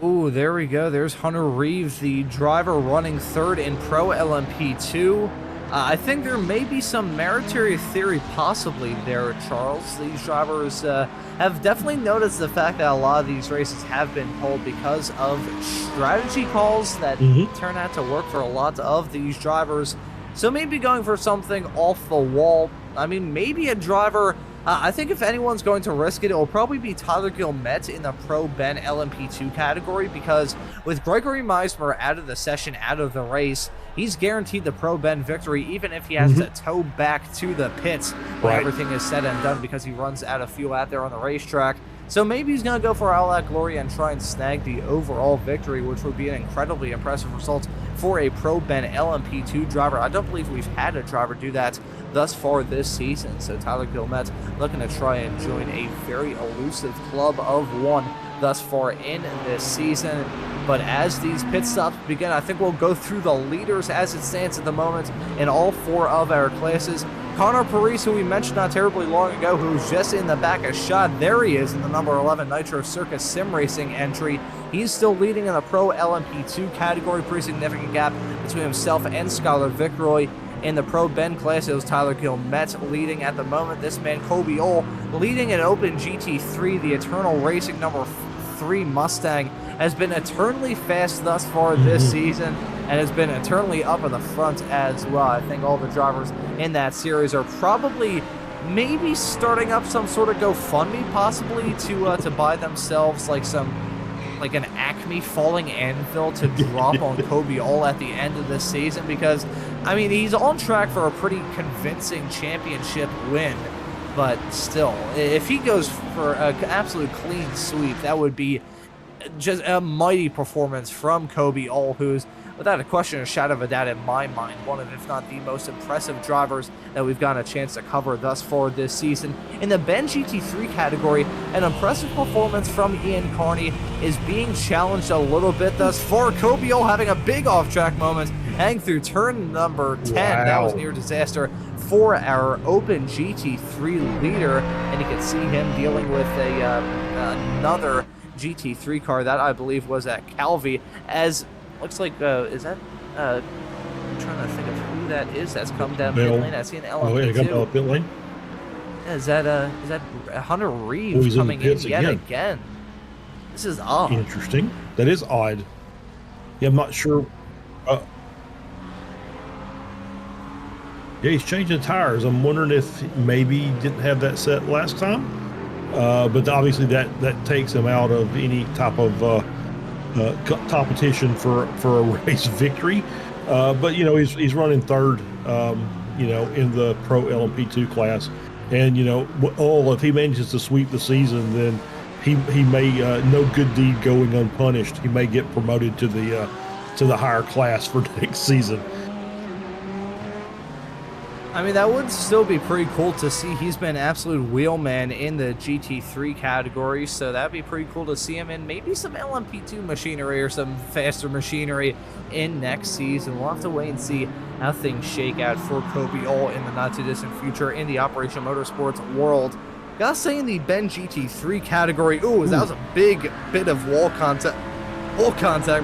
Ooh, there we go. There's Hunter Reeve, the driver running 3rd in Pro LMP2. I think there may be some meritary theory possibly there, Charles. These drivers have definitely noticed the fact that a lot of these races have been pulled because of strategy calls that turn out to work for a lot of these drivers. So maybe going for something off the wall. I mean, maybe a driver... I think if anyone's going to risk it, it will probably be Tyler Gilmette in the Pro Ben LMP2 category, because with Gregory Meismer out of the session, out of the race, he's guaranteed the Pro Ben victory, even if he has to tow back to the pits when everything is said and done, because he runs out of fuel out there on the racetrack. So maybe he's going to go for all that glory and try and snag the overall victory, which would be an incredibly impressive result for a Pro Ben LMP2 driver. I don't believe we've had a driver do that thus far this season. So Tyler Gilmette looking to try and join a very elusive club of 1 thus far in this season. But as these pit stops begin, I think we'll go through the leaders as it stands at the moment in all 4 of our classes. Connor Parise, who we mentioned not terribly long ago, who's just in the back of shot. There he is in the number 11 Nitro Circus Sim Racing entry. He's still leading in the Pro LMP2 category. Pretty significant gap between himself and Skylar Vicroy. In the Pro Ben class, it was Tyler Gilmette leading at the moment. This man, Corby leading an Open GT3, the Eternal Racing number 3 Mustang, has been eternally fast thus far this season, and has been eternally up in the front as well. I think all the drivers in that series are probably maybe starting up some sort of GoFundMe, possibly to buy themselves like an Acme falling anvil to drop on Corby at the end of this season, because I mean, he's on track for a pretty convincing championship win. But still, if he goes for an absolute clean sweep, that would be just a mighty performance from Corby, who's, without a question, a shadow of a doubt in my mind, one of, if not the most impressive drivers that we've gotten a chance to cover thus far this season. In the Ben GT3 category, an impressive performance from Ian Carney is being challenged a little bit thus far. Corby having a big off-track moment hang through turn number 10. That was near disaster for our open GT3 leader, and you can see him dealing with another GT3 car that I believe was at Calvi, as looks like is that I'm trying to think of who that is that's come down pit lane. I see an LMP2. Pit lane. Yeah, is that Hunter Reeves coming in yet again? This is odd. Interesting. That is odd. Yeah, I'm not sure. Yeah, he's changing tires. I'm wondering if maybe he didn't have that set last time. But obviously that takes him out of any type of competition for a race victory. But you know, he's running third, you know, in the Pro LMP2 class, and you know, if he manages to sweep the season, then he may no good deed going unpunished. He may get promoted to the higher class for next season. I mean, that would still be pretty cool to see. He's been absolute wheelman in the GT3 category, so that'd be pretty cool to see him in maybe some LMP2 machinery or some faster machinery in next season. We'll have to wait and see how things shake out for Corby all in the not-too-distant future in the Operation Motorsports world. Gotta say, in the Ben GT3 category, that was a big bit of wall contact,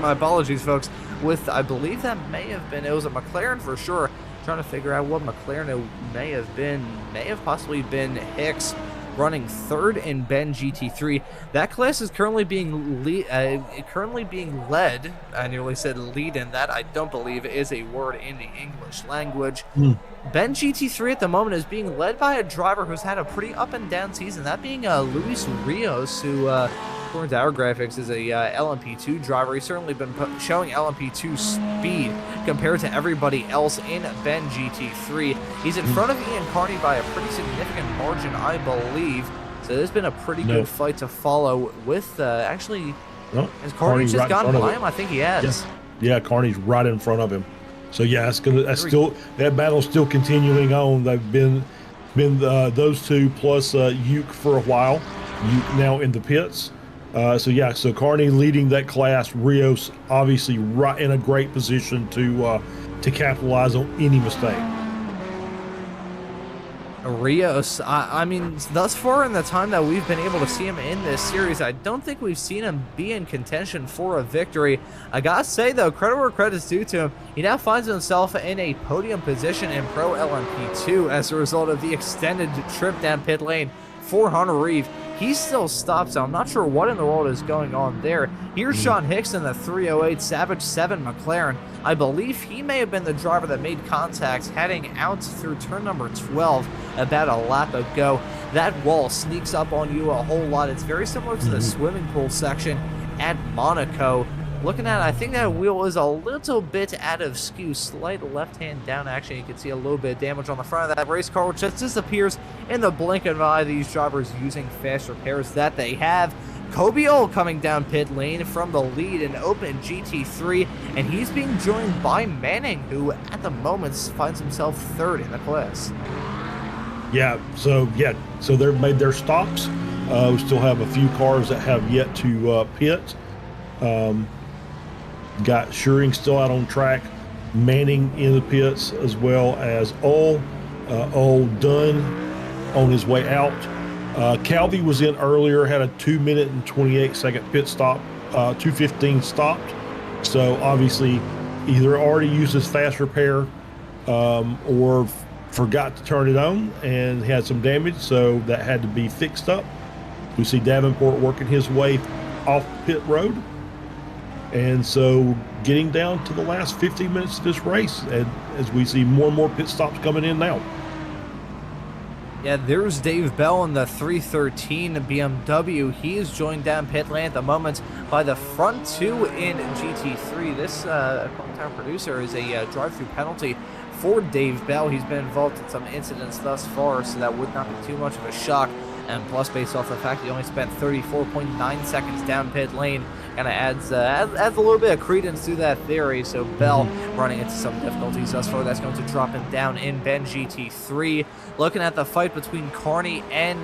my apologies, folks, with, I believe that may have been, it was a McLaren for sure. Trying to figure out what McLaren it may have possibly been Hicks, running third in Ben GT3. That class is currently being led. I nearly said lead, and that I don't believe is a word in the English language. Ben GT3 at the moment is being led by a driver who's had a pretty up and down season, that being Luis Rios, who according to our graphics is a LMP2 driver. He's certainly been showing LMP2 speed compared to everybody else in Ben GT3. He's in front of Ian Carney by a pretty significant margin, I believe. So there's been a pretty good fight to follow with, actually, has Carney just gotten by him? I think he has. Yeah, Carney's right in front of him. So yeah, that battle's still continuing on. They've been those two plus Uke for a while. Uke now in the pits. So Carney leading that class. Rios obviously right in a great position to capitalize on any mistake. Rios, I mean, thus far in the time that we've been able to see him in this series, I don't think we've seen him be in contention for a victory. I gotta say, though, credit where credit's due to him. He now finds himself in a podium position in Pro LMP2 as a result of the extended trip down pit lane for Hunter Reeve. He still stops, so I'm not sure what in the world is going on there. Here's Sean Hicks in the 308 Savage 7 McLaren. I believe he may have been the driver that made contact heading out through turn number 12 about a lap ago. That wall sneaks up on you a whole lot. It's very similar to the swimming pool section at Monaco. Looking at it, I think that wheel is a little bit out of skew. Slight left-hand down action. You can see a little bit of damage on the front of that race car, which just disappears in the blink of an eye. These drivers using fast repairs that they have. Corby coming down pit lane from the lead in open GT3, and he's being joined by Manning, who at the moment finds himself third in the class. So they've made their stops. We still have a few cars that have yet to pit. Got Schuring still out on track, Manning in the pits, as well as Ole Dunn on his way out. Calvi was in earlier, had a 2-minute and 28-second pit stop, 2:15 stopped. So obviously either already used his fast repair or forgot to turn it on and had some damage, so that had to be fixed up. We see Davenport working his way off pit road. And so getting down to the last 15 minutes of this race, and as we see more and more pit stops coming in now. Yeah, there's Dave Bell in the 313 BMW. He is joined down pit lane at the moment by the front two in GT3. This hometown producer is a drive-through penalty for Dave Bell. He's been involved in some incidents thus far, so that would not be too much of a shock. And plus, based off the fact he only spent 34.9 seconds down pit lane, kind of adds a little bit of credence to that theory. So Bell running into some difficulties thus far. That's going to drop him down in Ben GT3. Looking at the fight between Carney and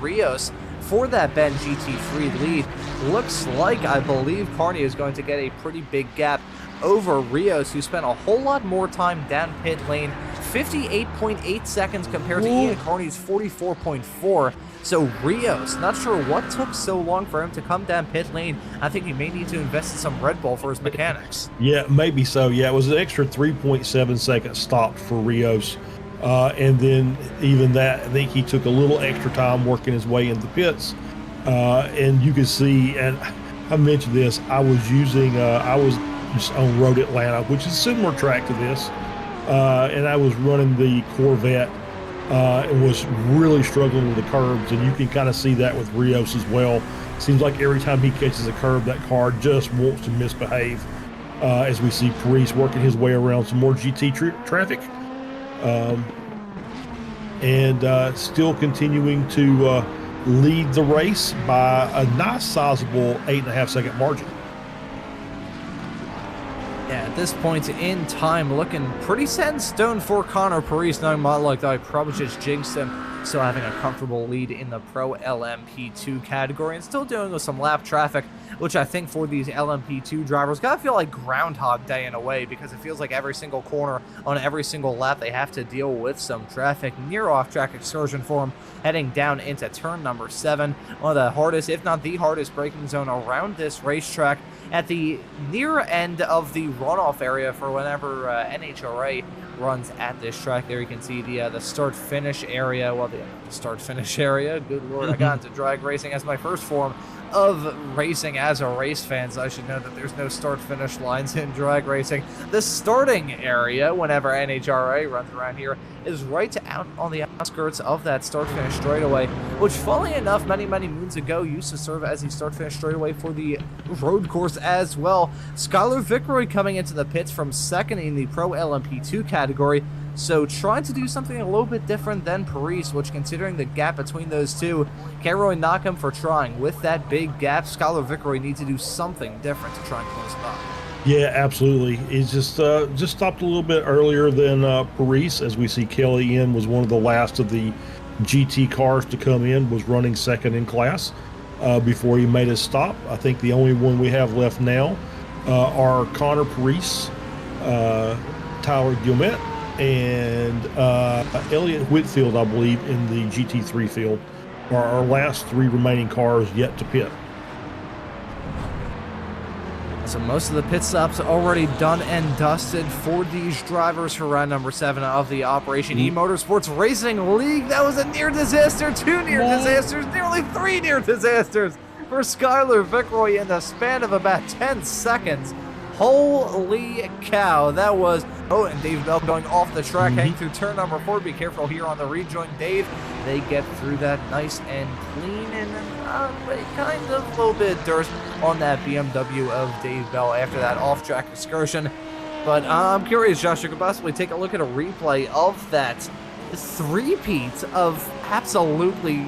Rios for that Ben GT3 lead. Looks like, I believe, Carney is going to get a pretty big gap over Rios, who spent a whole lot more time down pit lane, 58.8 seconds compared to Ian Carney's 44.4. So Rios, not sure what took so long for him to come down pit lane. I think he may need to invest in some Red Bull for his mechanics. Yeah, maybe so. Yeah, it was an extra 3.7 seconds stopped for Rios. And then even that, I think he took a little extra time working his way into the pits. And you can see, and I mentioned this, I was just on Road Atlanta, which is a similar track to this. And I was running the Corvette and was really struggling with the curbs. And you can kind of see that with Rios as well. Seems like every time he catches a curb, that car just wants to misbehave. As we see Paris working his way around some more GT traffic. And still continuing to lead the race by a nice sizable 8.5 second margin. Yeah, at this point in time, looking pretty set in stone for Connor Paris, knowing my luck that I probably just jinxed him. Still having a comfortable lead in the Pro LMP2 category and still dealing with some lap traffic, which I think for these LMP2 drivers gotta feel like Groundhog Day in a way, because it feels like every single corner on every single lap they have to deal with some traffic. Near off-track excursion for them, heading down into turn number 7, one of the hardest, if not the hardest, braking zone around this racetrack, at the near end of the runoff area for whenever NHRA runs at this track. There you can see the start-finish area. Well, the start-finish area. Good Lord, I got into drag racing as my first form of racing as a race fan, so I should know that there's no start-finish lines in drag racing. The starting area, whenever NHRA runs around here, is right out on the outskirts of that start-finish straightaway, which, funnily enough, many moons ago used to serve as the start-finish straightaway for the road course as well. Skylar Vickroy coming into the pits from second in the Pro LMP2 category, so trying to do something a little bit different than Paris, which, considering the gap between those two, can't really knock him for trying. With that big gap, Skylar Vickroy needs to do something different to try and close it up. Yeah, absolutely. He's just stopped a little bit earlier than Paris, as we see Kelly in was one of the last of the GT cars to come in, was running second in class before he made his stop. I think the only one we have left now are Connor Paris, Tyler Guillemette, and Elliot Whitfield, I believe, in the GT3 field, are our last 3 remaining cars yet to pit. So most of the pit stops already done and dusted for these drivers for round number 7 of the Operation eMotorsports Racing League. That was a near disaster, 2 near disasters, nearly 3 near disasters for Skylar Vickroy in the span of about 10 seconds. Holy cow, that was... Oh, and Dave Bell going off the track, heading through turn number 4. Be careful here on the rejoin, Dave. They get through that nice and clean, and kind of a little bit of dirt on that BMW of Dave Bell after that off-track excursion. But I'm curious, Josh, you could possibly take a look at a replay of that three-peat of absolutely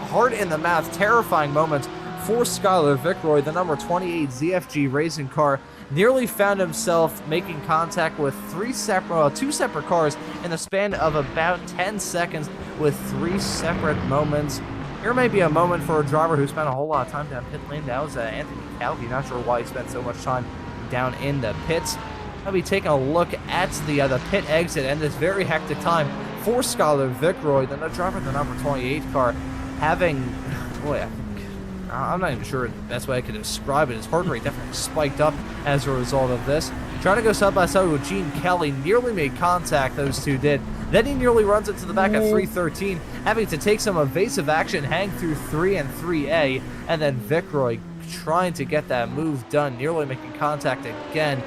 heart-in-the-mouth, terrifying moments for Skylar Vickroy. The number 28 ZFG racing car nearly found himself making contact with two separate cars in the span of about 10 seconds with 3 separate moments. Here may be a moment for a driver who spent a whole lot of time down pit lane. That was Anthony Calvi. Not sure why he spent so much time down in the pits. I'll be taking a look at the pit exit and this very hectic time for Skylar Vickroy, the driver of the number 28 car, having... Boy, I'm not even sure the best way I could describe it. His heart rate definitely spiked up as a result of this. Trying to go side by side with Gene Kelly, nearly made contact, those two did. Then he nearly runs into the back of 313, having to take some evasive action, hang through 3 and 3A, and then Vickroy trying to get that move done, nearly making contact again.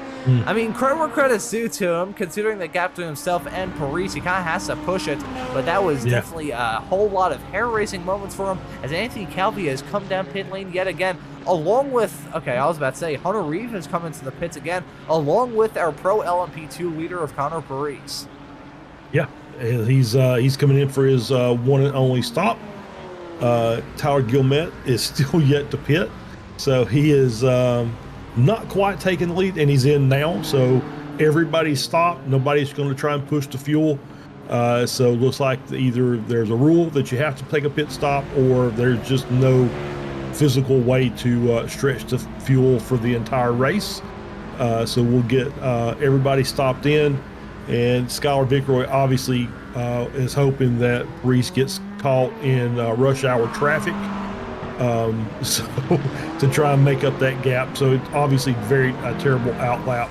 I mean, credit where credit's due to him, considering the gap between himself and Paris. He kind of has to push it, but that was definitely a whole lot of hair-raising moments for him, as Anthony Calvi has come down pit lane yet again, along with, okay, I was about to say, Hunter Reeve has come into the pits again, along with our Pro LMP2 leader of Connor Paris. Yeah, he's coming in for his one and only stop. Tyler Guillemette is still yet to pit, so he is not quite taking the lead, and he's in now. So everybody's stopped. Nobody's going to try and push the fuel. So it looks like either there's a rule that you have to take a pit stop, or there's just no physical way to stretch the fuel for the entire race. So we'll get everybody stopped in, and Skylar Vickroy obviously is hoping that Reese gets caught in rush hour traffic, so to try and make up that gap. So it's obviously very terrible outlap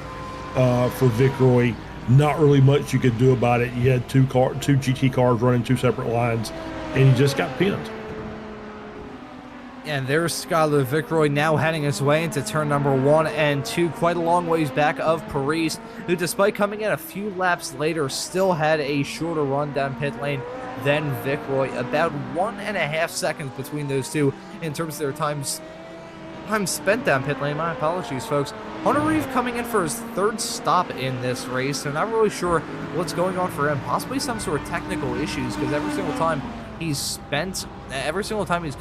for Vickroy. Not really much you could do about it. You had two GT cars running two separate lines, and he just got pinned. And there's Skylar Vickroy now heading his way into turn number 1 and 2, quite a long ways back of Paris, who despite coming in a few laps later still had a shorter run down pit lane than Vickroy. About 1.5 seconds between those two in terms of their time spent down pit lane. My apologies, folks. Hunter Reeve coming in for his 3rd stop in this race, so not really sure what's going on for him. Possibly some sort of technical issues, because every single time he's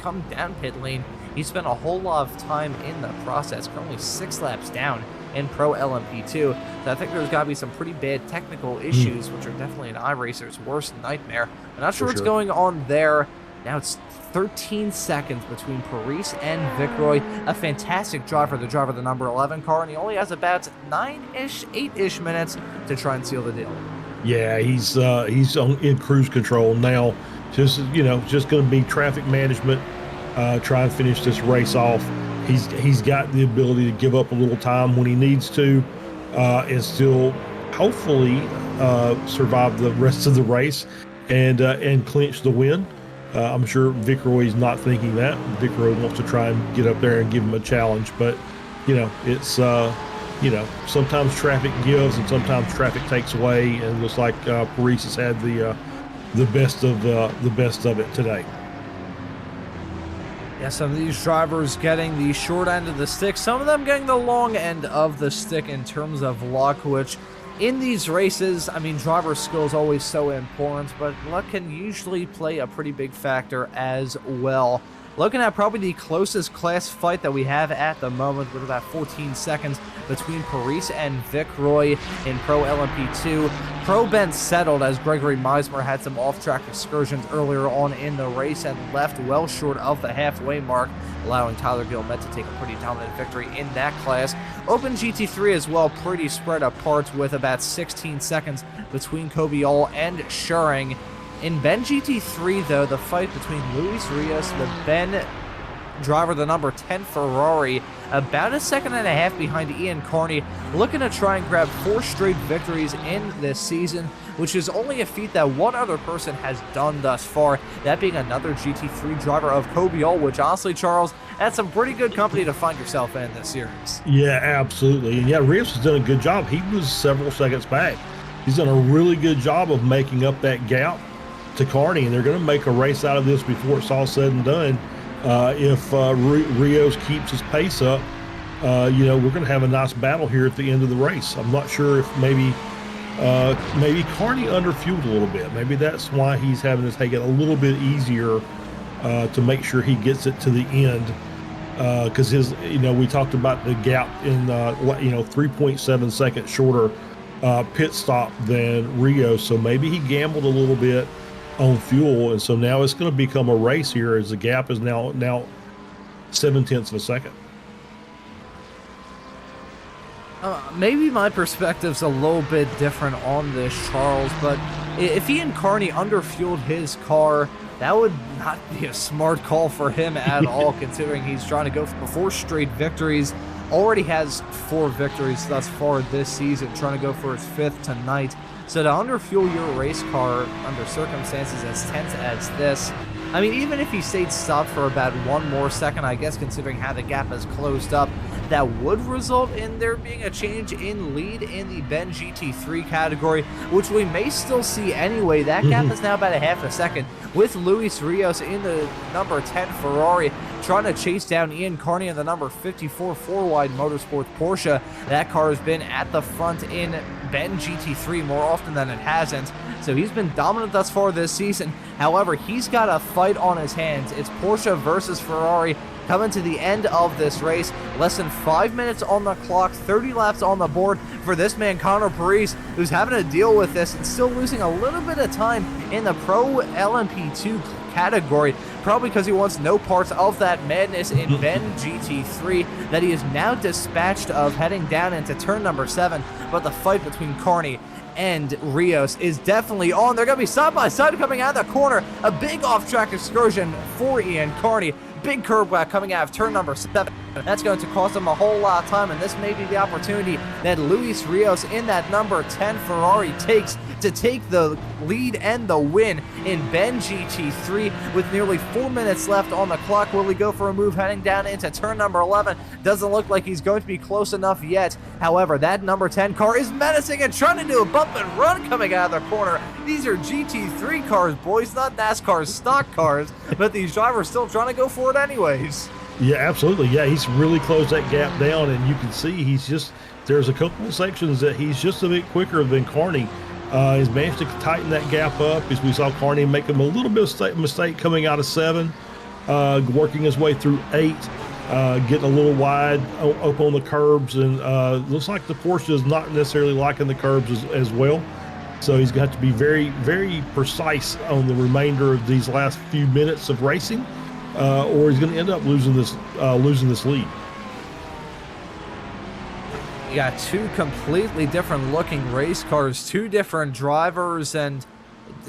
come down pit lane, he's spent a whole lot of time in the process. Currently 6 laps down in Pro LMP2. So I think there's got to be some pretty bad technical issues, which are definitely an iRacer's worst nightmare. I'm not sure what's going on there. Now it's 13 seconds between Paris and Vickroy. A fantastic driver, the driver of the number 11 car, and he only has about 8-ish minutes to try and seal the deal. Yeah, he's in cruise control now. Just going to be traffic management, try and finish this race off. He's got the ability to give up a little time when he needs to, and still hopefully survive the rest of the race and clinch the win. I'm sure Vickroy's not thinking that. Vickroy wants to try and get up there and give him a challenge, but it's sometimes traffic gives and sometimes traffic takes away, and it looks like Paris has had the best of it today. Yeah, some of these drivers getting the short end of the stick, some of them getting the long end of the stick in terms of luck, which in these races, I mean, driver skill is always so important, but luck can usually play a pretty big factor as well. Looking at probably the closest class fight that we have at the moment, with about 14 seconds between Paris and Vickroy in Pro LMP2. Pro Ben settled as Gregory Meismer had some off-track excursions earlier on in the race and left well short of the halfway mark, allowing Tyler Gilmet to take a pretty dominant victory in that class. Open GT3 as well, pretty spread apart with about 16 seconds between Kobiol and Schuring. In Ben GT3, though, the fight between Luis Rios, the Ben driver, the number 10 Ferrari, about 1.5 seconds behind Ian Carney, looking to try and grab 4 straight victories in this season, which is only a feat that one other person has done thus far, that being another GT3 driver of Kobiol, which honestly, Charles, that's some pretty good company to find yourself in this series. Yeah, absolutely. And yeah, Rios has done a good job. He was several seconds back. He's done a really good job of making up that gap to Carney, and they're going to make a race out of this before it's all said and done. If Rios keeps his pace up, we're going to have a nice battle here at the end of the race. I'm not sure if maybe Carney underfueled a little bit. Maybe that's why he's having to take it a little bit easier to make sure he gets it to the end. Because we talked about the gap in 3.7 seconds shorter pit stop than Rios, so maybe he gambled a little bit on fuel, and so now it's going to become a race here as the gap is now 0.7 of a second. Maybe my perspective's a little bit different on this, Charles, but if Ian Carney underfueled his car, that would not be a smart call for him at all, considering he's trying to go for 4 straight victories. Already has 4 victories thus far this season, trying to go for his 5th tonight. So to underfuel your race car under circumstances as tense as this, I mean, even if he stayed stopped for about 1 more second, I guess considering how the gap has closed up, that would result in there being a change in lead in the Ben GT3 category, which we may still see anyway. That gap is now about 0.5 second, with Luis Rios in the number 10 Ferrari trying to chase down Ian Carney in the number 54 4-wide Motorsport Porsche. That car has been at the front in Ben GT3 more often than it hasn't, so he's been dominant thus far this season. However, he's got a fight on his hands. It's Porsche versus Ferrari coming to the end of this race. Less than 5 minutes on the clock, 30 laps on the board for this man, Connor Paris, who's having to deal with this and still losing a little bit of time in the Pro LMP2 category, probably because he wants no parts of that madness in Ben GT3 that he is now dispatched of, heading down into turn number 7. But the fight between Carney and Rios is definitely on. They're going to be side by side coming out of the corner. A big off-track excursion for Ian Carney. Big curb whack coming out of turn number 7. That's going to cost him a whole lot of time, and this may be the opportunity that Luis Rios in that number 10 Ferrari takes to take the lead and the win in Ben GT3 with nearly 4 minutes left on the clock. Will he go for a move heading down into turn number 11? Doesn't look like he's going to be close enough yet. However, that number 10 car is menacing and trying to do a bump and run coming out of the corner. These are GT3 cars, boys, not NASCAR stock cars, but these drivers still trying to go for it anyways. Yeah, absolutely. Yeah, he's really closed that gap down, and you can see there's a couple of sections that he's just a bit quicker than Carney. He's managed to tighten that gap up, as we saw Carney make him a little bit of mistake coming out of 7, working his way through 8, getting a little wide up on the curbs, and looks like the Porsche is not necessarily liking the curbs as well. So he's got to be very, very precise on the remainder of these last few minutes of racing, or he's going to end up losing this lead. You got two completely different looking race cars, two different drivers, and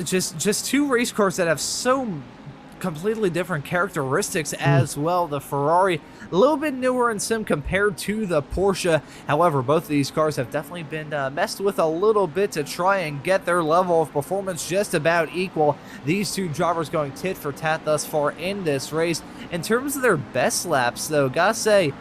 just two race cars that have so completely different characteristics as well. The Ferrari, a little bit newer in sim compared to the Porsche. However, both of these cars have definitely been messed with a little bit to try and get their level of performance just about equal. These two drivers going tit for tat thus far in this race. In terms of their best laps, though, gotta say,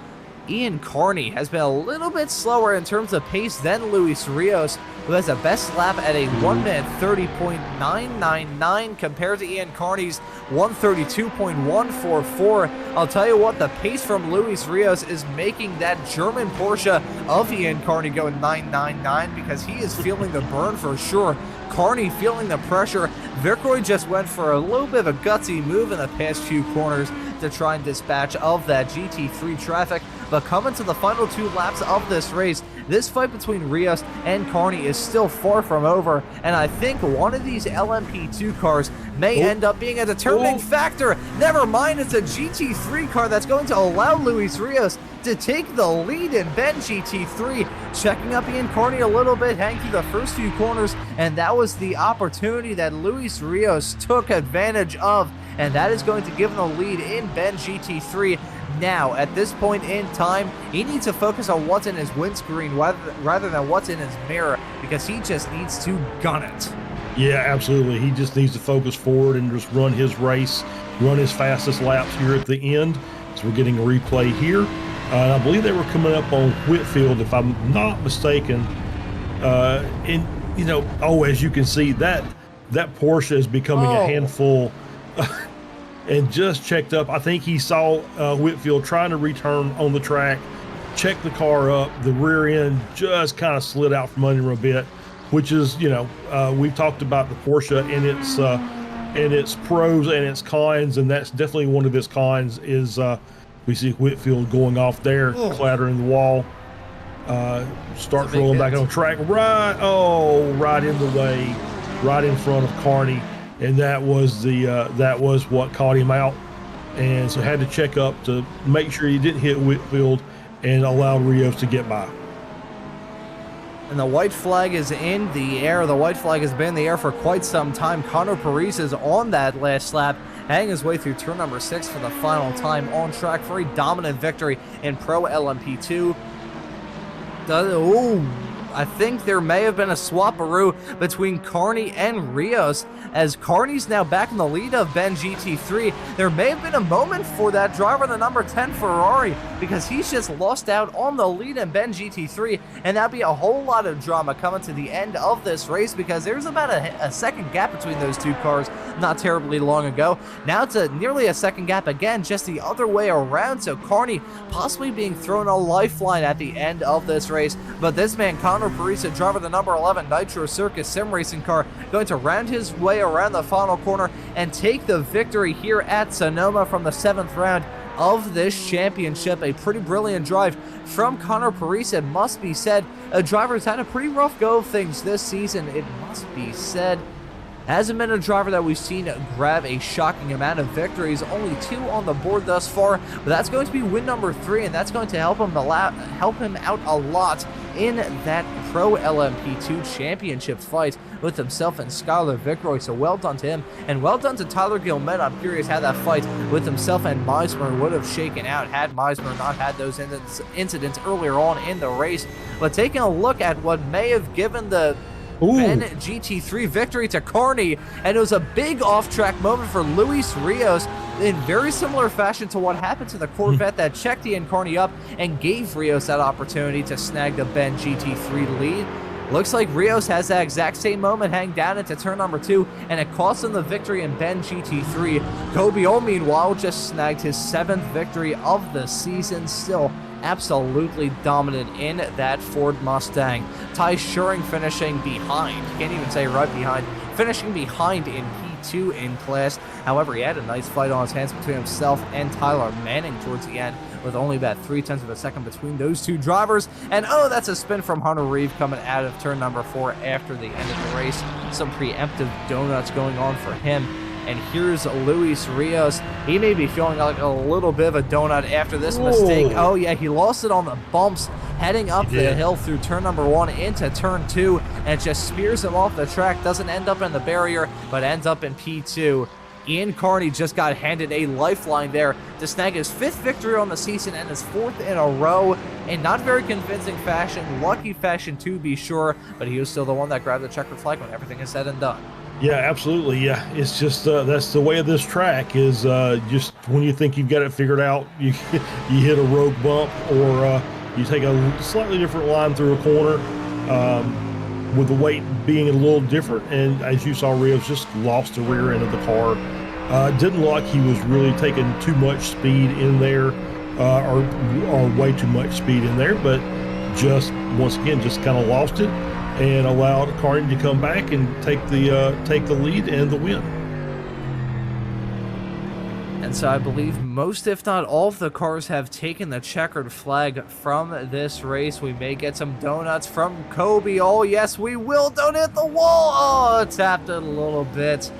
Ian Carney has been a little bit slower in terms of pace than Luis Rios, who has a best lap at a 1:30.999 compared to Ian Carney's 1:32.144. I'll tell you what, the pace from Luis Rios is making that German Porsche of Ian Carney go 999 because he is feeling the burn for sure. Carney feeling the pressure. Vicroy just went for a little bit of a gutsy move in the past few corners to try and dispatch of that GT3 traffic. But coming to the final 2 laps of this race, this fight between Rios and Carney is still far from over, and I think one of these LMP2 cars may end up being a determining factor. Never mind, it's a GT3 car that's going to allow Luis Rios to take the lead in Ben GT3, checking up Ian Carney a little bit, hanging through the first few corners, and that was the opportunity that Luis Rios took advantage of, and that is going to give him the lead in Ben GT3. Now, at this point in time, he needs to focus on what's in his windscreen rather than what's in his mirror, because he just needs to gun it. Yeah, absolutely. He just needs to focus forward and just run his race, run his fastest laps here at the end. So we're getting a replay here. I believe they were coming up on Whitfield, if I'm not mistaken. And, you know, as you can see, that Porsche is becoming a handful. And just checked up. I think he saw Whitfield trying to return on the track, checked the car up. The rear end just kind of slid out from under him a bit, which is, you know, we've talked about the Porsche and its pros and its cons, and that's definitely one of its cons is we see Whitfield going off there, clattering the wall, starts rolling back on track, right in the way, right in front of Carney. And that was what caught him out, and so had to check up to make sure he didn't hit Whitfield and allow Rios to get by. And the white flag is in the air. The white flag has been in the air for quite some time. Conor Parise is on that last lap, hanging his way through turn number 6 for the final time, on track for a dominant victory in Pro LMP2. I think there may have been a swap-a-roo between Carney and Rios, as Carney's now back in the lead of Ben GT3. There may have been a moment for that driver, the number 10 Ferrari, because he's just lost out on the lead in Ben GT3, and that'd be a whole lot of drama coming to the end of this race, because there's about a second gap between those two cars not terribly long ago. Now it's nearly a second gap again, just the other way around, so Carney possibly being thrown a lifeline at the end of this race. But this man, Conor Parise, driver of the number 11 Nitro Circus sim racing car, going to round his way around the final corner and take the victory here at Sonoma from the 7th round of this championship. A pretty brilliant drive from Conor Parise, it must be said. A driver who's had a pretty rough go of things this season, it must be said. Hasn't been a driver that we've seen grab a shocking amount of victories, only 2 on the board thus far, but that's going to be win number 3, and that's going to help him out a lot in that Pro LMP2 championship fight with himself and Skylar Vickroy. So well done to him, and well done to Tyler Gilmet. I'm curious how that fight with himself and Meismer would have shaken out had Meismer not had those incidents earlier on in the race. But taking a look at what may have given the Ben GT3 victory to Carney, and it was a big off-track moment for Luis Rios in very similar fashion to what happened to the Corvette that checked Ian Carney up and gave Rios that opportunity to snag the Ben GT3 lead. Looks like Rios has that exact same moment hang down into turn number 2, and it cost him the victory in Ben GT3. Corby, meanwhile, just snagged his 7th victory of the season, still absolutely dominant in that Ford Mustang. Ty Schuring finishing behind, can't even say right behind, finishing behind in P2 in class. However, he had a nice fight on his hands between himself and Tyler Manning towards the end, with only about 0.3 of a second between those two drivers. And oh, that's a spin from Hunter Reeve coming out of turn number 4 after the end of the race. Some preemptive donuts going on for him. And here's Luis Rios. He may be feeling like a little bit of a donut after this mistake. Oh yeah, he lost it on the bumps heading up the hill through turn number 1 into turn 2, and it just spears him off the track. Doesn't end up in the barrier, but ends up in P2. Ian Carney just got handed a lifeline there to snag his 5th victory on the season and his 4th in a row in not very convincing fashion, lucky fashion to be sure, but he was still the one that grabbed the checkered flag when everything is said and done. Yeah, absolutely. Yeah, it's just that's the way of this track is just when you think you've got it figured out, you hit a rogue bump, or you take a slightly different line through a corner with the weight being a little different. And as you saw, Rios just lost the rear end of the car. Didn't look like he was really taking too much speed in there, or way too much speed in there, but just once again just kind of lost it and allowed Carney to come back and take the lead and the win. And so I believe most, if not all, of the cars have taken the checkered flag from this race. We may get some donuts from Corby. Oh yes, we will. Don't hit the wall. Oh, tapped it a little bit.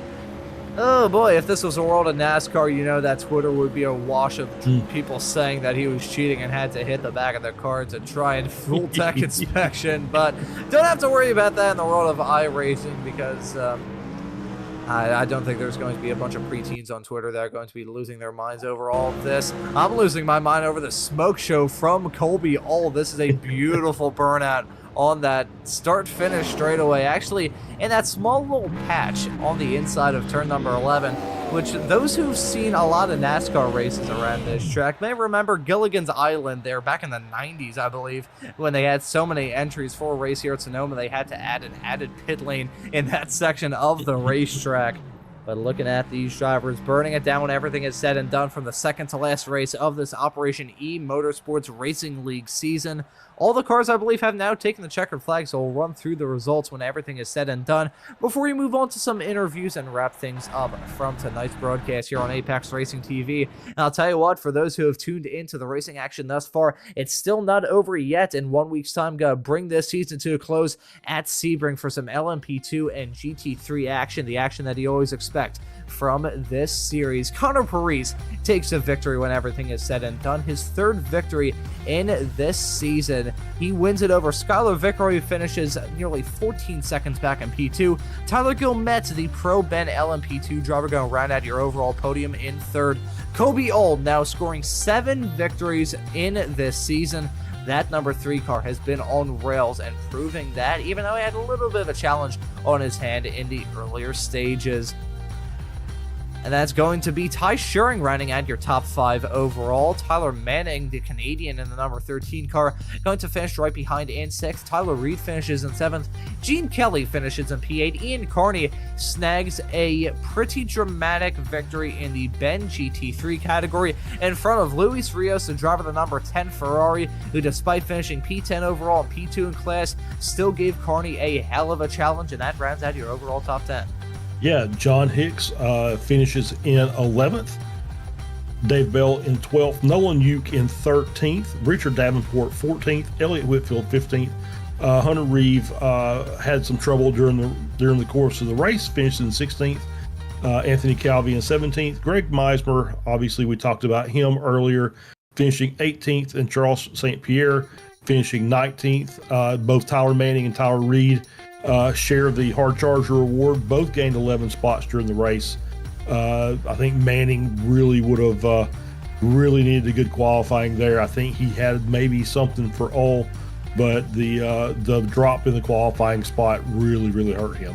Oh boy, if this was a world of NASCAR, you know that Twitter would be awash of people saying that he was cheating and had to hit the back of their car to try and full tech inspection. But don't have to worry about that in the world of iRacing, because I don't think there's going to be a bunch of preteens on Twitter that are going to be losing their minds over all of this. I'm losing my mind over the smoke show from Corby. Oh, this is a beautiful burnout on that start-finish straightaway, actually in that small little patch on the inside of turn number 11, which those who've seen a lot of NASCAR races around this track may remember Gilligan's Island there back in the 90s, I believe, when they had so many entries for a race here at Sonoma, they had to add an added pit lane in that section of the racetrack. But looking at these drivers burning it down when everything is said and done from the second to last race of this Operation eMotorsports Racing League season, all the cars, I believe, have now taken the checkered flag, so we'll run through the results when everything is said and done before we move on to some interviews and wrap things up from tonight's broadcast here on Apex Racing TV. And I'll tell you what, for those who have tuned into the racing action thus far, it's still not over yet. In 1 week's time, gonna bring this season to a close at Sebring for some LMP2 and GT3 action, the action that you always expect from this series. Connor Parise takes a victory when everything is said and done, his 3rd victory in this season. He wins it over Skylar Vickroy, who finishes nearly 14 seconds back in P2. Tyler Gilmet, the Pro Ben LMP2 driver, going to round out your overall podium in 3rd. Corby now scoring 7 victories in this season. That number 3 car has been on rails and proving that, even though he had a little bit of a challenge on his hand in the earlier stages. And that's going to be Ty Schuring rounding out your top 5 overall. Tyler Manning, the Canadian in the number 13 car, going to finish right behind in 6th. Tyler Reed finishes in 7th. Gene Kelly finishes in P8. Ian Carney snags a pretty dramatic victory in the Ben GT3 category in front of Luis Rios, the driver of the number 10 Ferrari, who despite finishing P10 overall and P2 in class, still gave Carney a hell of a challenge, and that rounds out your overall top 10. Yeah, John Hicks finishes in 11th. Dave Bell in 12th. Nolan Uke in 13th. Richard Davenport 14th. Elliott Whitfield 15th. Hunter Reeve had some trouble during the course of the race, finished in 16th. Anthony Calvi in 17th. Greg Meismer, obviously we talked about him earlier, finishing 18th, and Charles St. Pierre finishing 19th. Both Tyler Manning and Tyler Reed share the Hard Charger Award. Both gained 11 spots during the race. I think Manning really would have really needed a good qualifying there. I think he had maybe something for all, but the drop in the qualifying spot really hurt him.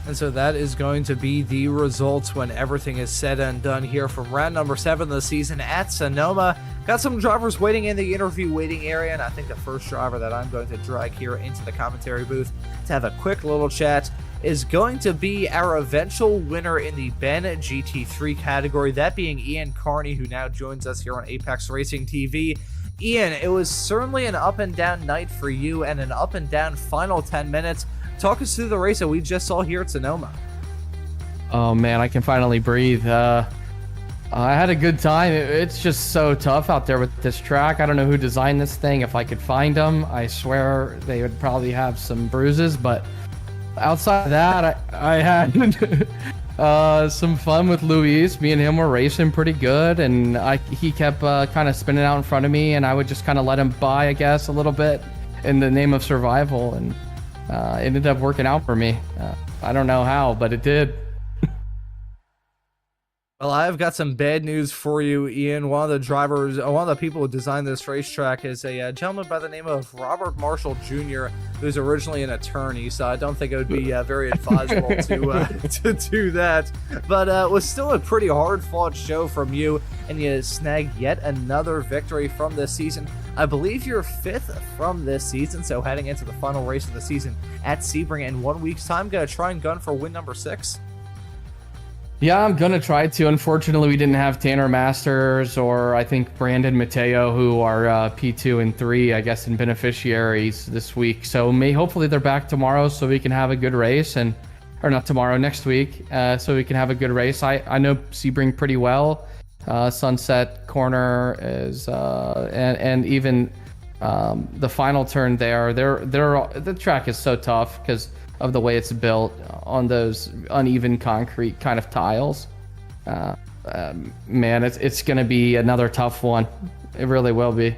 And so that is going to be the results when everything is said and done here from round number 7 of the season at Sonoma. Got some drivers waiting in the interview waiting area, and I think the first driver that I'm going to drag here into the commentary booth to have a quick little chat is going to be our eventual winner in the Ben GT3 category, that being Ian Carney, who now joins us here on Apex Racing TV. Ian, it was certainly an up and down night for you and an up and down final 10 minutes. Talk us through the race that we just saw here at Sonoma. Oh man, I can finally breathe. I had a good time. It's just so tough out there with this track. I don't know who designed this thing. If I could find them, I swear they would probably have some bruises. But outside of that, I had some fun with Luis. Me and him were racing pretty good, and he kept kind of spinning out in front of me, and I would just kind of let him by, I guess, a little bit in the name of survival, and it ended up working out for me. I don't know how, but it did. Well, I've got some bad news for you, Ian. One of the people who designed this racetrack is a gentleman by the name of Robert Marshall Jr., who's originally an attorney, so I don't think it would be very advisable to do that. But it was still a pretty hard-fought show from you, and you snagged yet another victory from this season. I believe you're 5th from this season, so heading into the final race of the season at Sebring in 1 week's time, gonna try and gun for win number 6? Yeah, I'm gonna try to. Unfortunately, we didn't have Tanner Masters or I think Brandon Mateo, who are P2 and 3, I guess, in beneficiaries this week. So hopefully they're back tomorrow so we can have a good race, or not tomorrow, next week, so we can have a good race. I know Sebring pretty well. Sunset Corner is, and even the final turn there. The track is so tough because of the way it's built on those uneven concrete kind of tiles. Man, it's going to be another tough one. It really will be.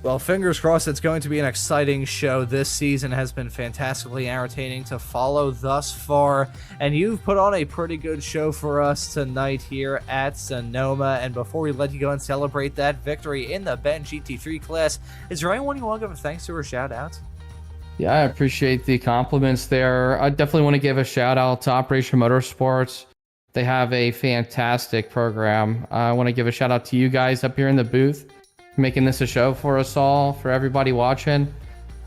Well, fingers crossed. It's going to be an exciting show. This season has been fantastically entertaining to follow thus far, and you've put on a pretty good show for us tonight here at Sonoma. And before we let you go and celebrate that victory in the Ben GT3 class, is there anyone you want to give a thanks to or shout out? Yeah, I appreciate the compliments there. I definitely want to give a shout out to Operation Motorsports. They have a fantastic program. I want to give a shout out to you guys up here in the booth, making this a show for us all, for everybody watching.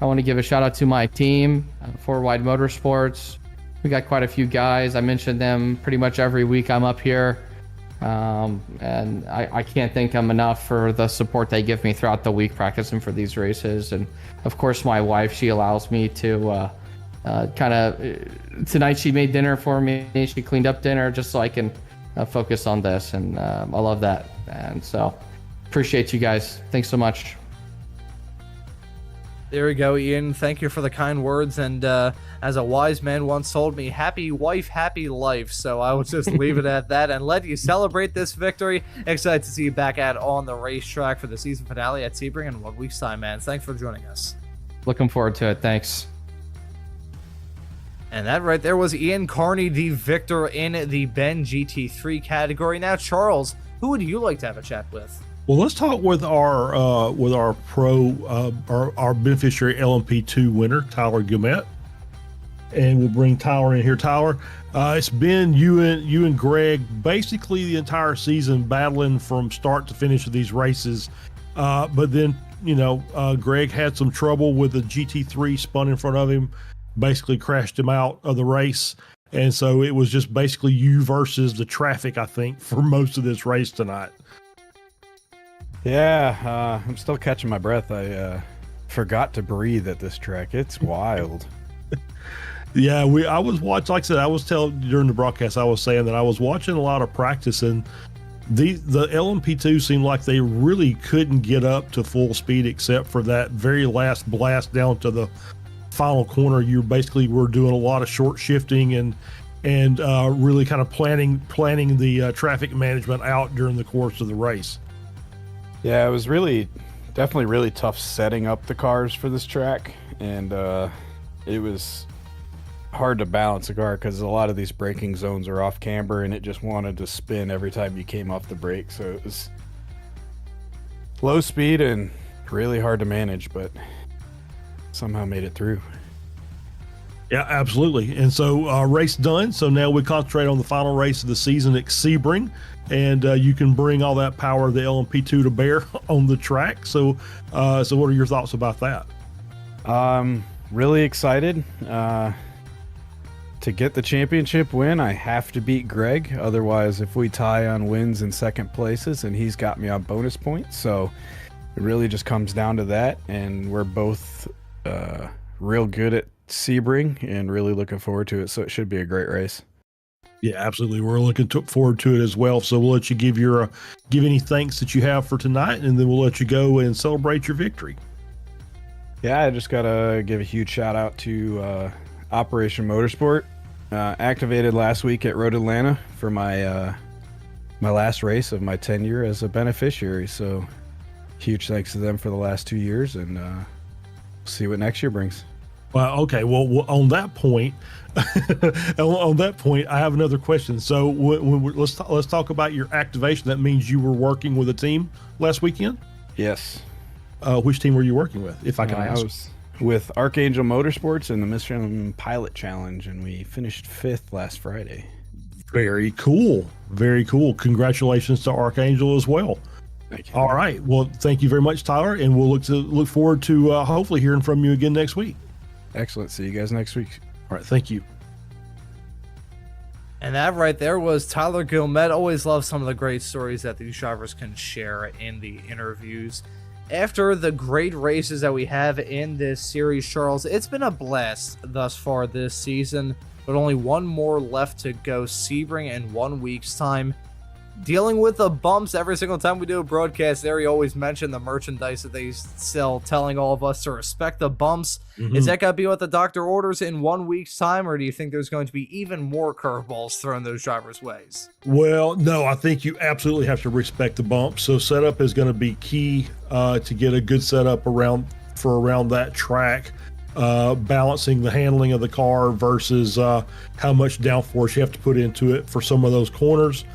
I want to give a shout out to my team, 4 Wide Motorsports. We got quite a few guys. I mention them pretty much every week I'm up here. And I can't thank them enough for the support they give me throughout the week practicing for these races. And of course my wife, she allows me to tonight she made dinner for me. She cleaned up dinner just so I can focus on this, and I love that. And so appreciate you guys. Thanks so much. There we go, Ian. Thank you for the kind words. And as a wise man once told me, happy wife, happy life. So I will just leave it at that and let you celebrate this victory. Excited to see you back on the racetrack for the season finale at Sebring in 1 week's time, man. Thanks for joining us. Looking forward to it. Thanks. And that right there was Ian Carney, the victor in the Ben GT3 category. Now, Charles, who would you like to have a chat with? Well, let's talk with our our beneficiary LMP2 winner, Tyler Gumet, and we'll bring Tyler in here. Tyler, it's been you and Greg basically the entire season battling from start to finish of these races, but then Greg had some trouble with the GT3 spun in front of him, basically crashed him out of the race, and so it was just basically you versus the traffic, I think, for most of this race tonight. Yeah, I'm still catching my breath. I forgot to breathe at this track. It's wild. Yeah, I was watching, like I said, I was telling during the broadcast, I was saying that I was watching a lot of practice, and the LMP2 seemed like they really couldn't get up to full speed except for that very last blast down to the final corner. You basically were doing a lot of short shifting and really kind of planning the traffic management out during the course of the race. Yeah, it was definitely really tough setting up the cars for this track, and it was hard to balance a car because a lot of these braking zones are off camber, and it just wanted to spin every time you came off the brake. So it was low speed and really hard to manage, but somehow made it through. Yeah, absolutely. And so race done. So now we concentrate on the final race of the season at Sebring, and you can bring all that power of the LMP2 to bear on the track. So what are your thoughts about that? Really excited. To get the championship win, I have to beat Greg. Otherwise, if we tie on wins and second places, and he's got me on bonus points. So it really just comes down to that. And we're both real good at Sebring and really looking forward to it. So it should be a great race. Yeah, absolutely. We're looking forward to it as well. So we'll let you give any thanks that you have for tonight, and then we'll let you go and celebrate your victory. Yeah, I just got to give a huge shout out to Operation Motorsport. Activated last week at Road Atlanta for my last race of my tenure as a beneficiary. So huge thanks to them for the last 2 years, and see what next year brings. Well, okay. Well, on that point, I have another question. So let's talk about your activation. That means you were working with a team last weekend? Yes. Which team were you working with, if I can ask? I was with Archangel Motorsports in the Michelin Pilot Challenge, and we finished 5th last Friday. Very cool. Very cool. Congratulations to Archangel as well. Thank you. All right. Well, thank you very much, Tyler, and we'll look forward to hopefully hearing from you again next week. Excellent. See you guys next week. All right. Thank you. And that right there was Tyler Gilmet. Always love some of the great stories that these drivers can share in the interviews. After the great races that we have in this series, Charles, it's been a blast thus far this season, but only one more left to go. Sebring in 1 week's time. Dealing with the bumps every single time we do a broadcast there, you always mention the merchandise that they sell, telling all of us to respect the bumps. Mm-hmm. Is that going to be what the doctor orders in 1 week's time, or do you think there's going to be even more curveballs thrown those drivers' ways? Well, no, I think you absolutely have to respect the bumps. So setup is going to be key to get a good setup around that track. Balancing the handling of the car versus how much downforce you have to put into it for some of those corners.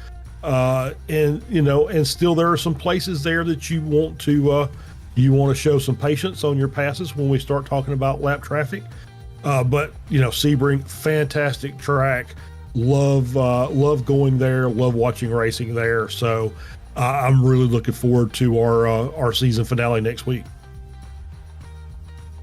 And still there are some places there that you want to show some patience on your passes when we start talking about lap traffic. But Sebring, fantastic track. Love going there. Love watching racing there. So I'm really looking forward to our season finale next week.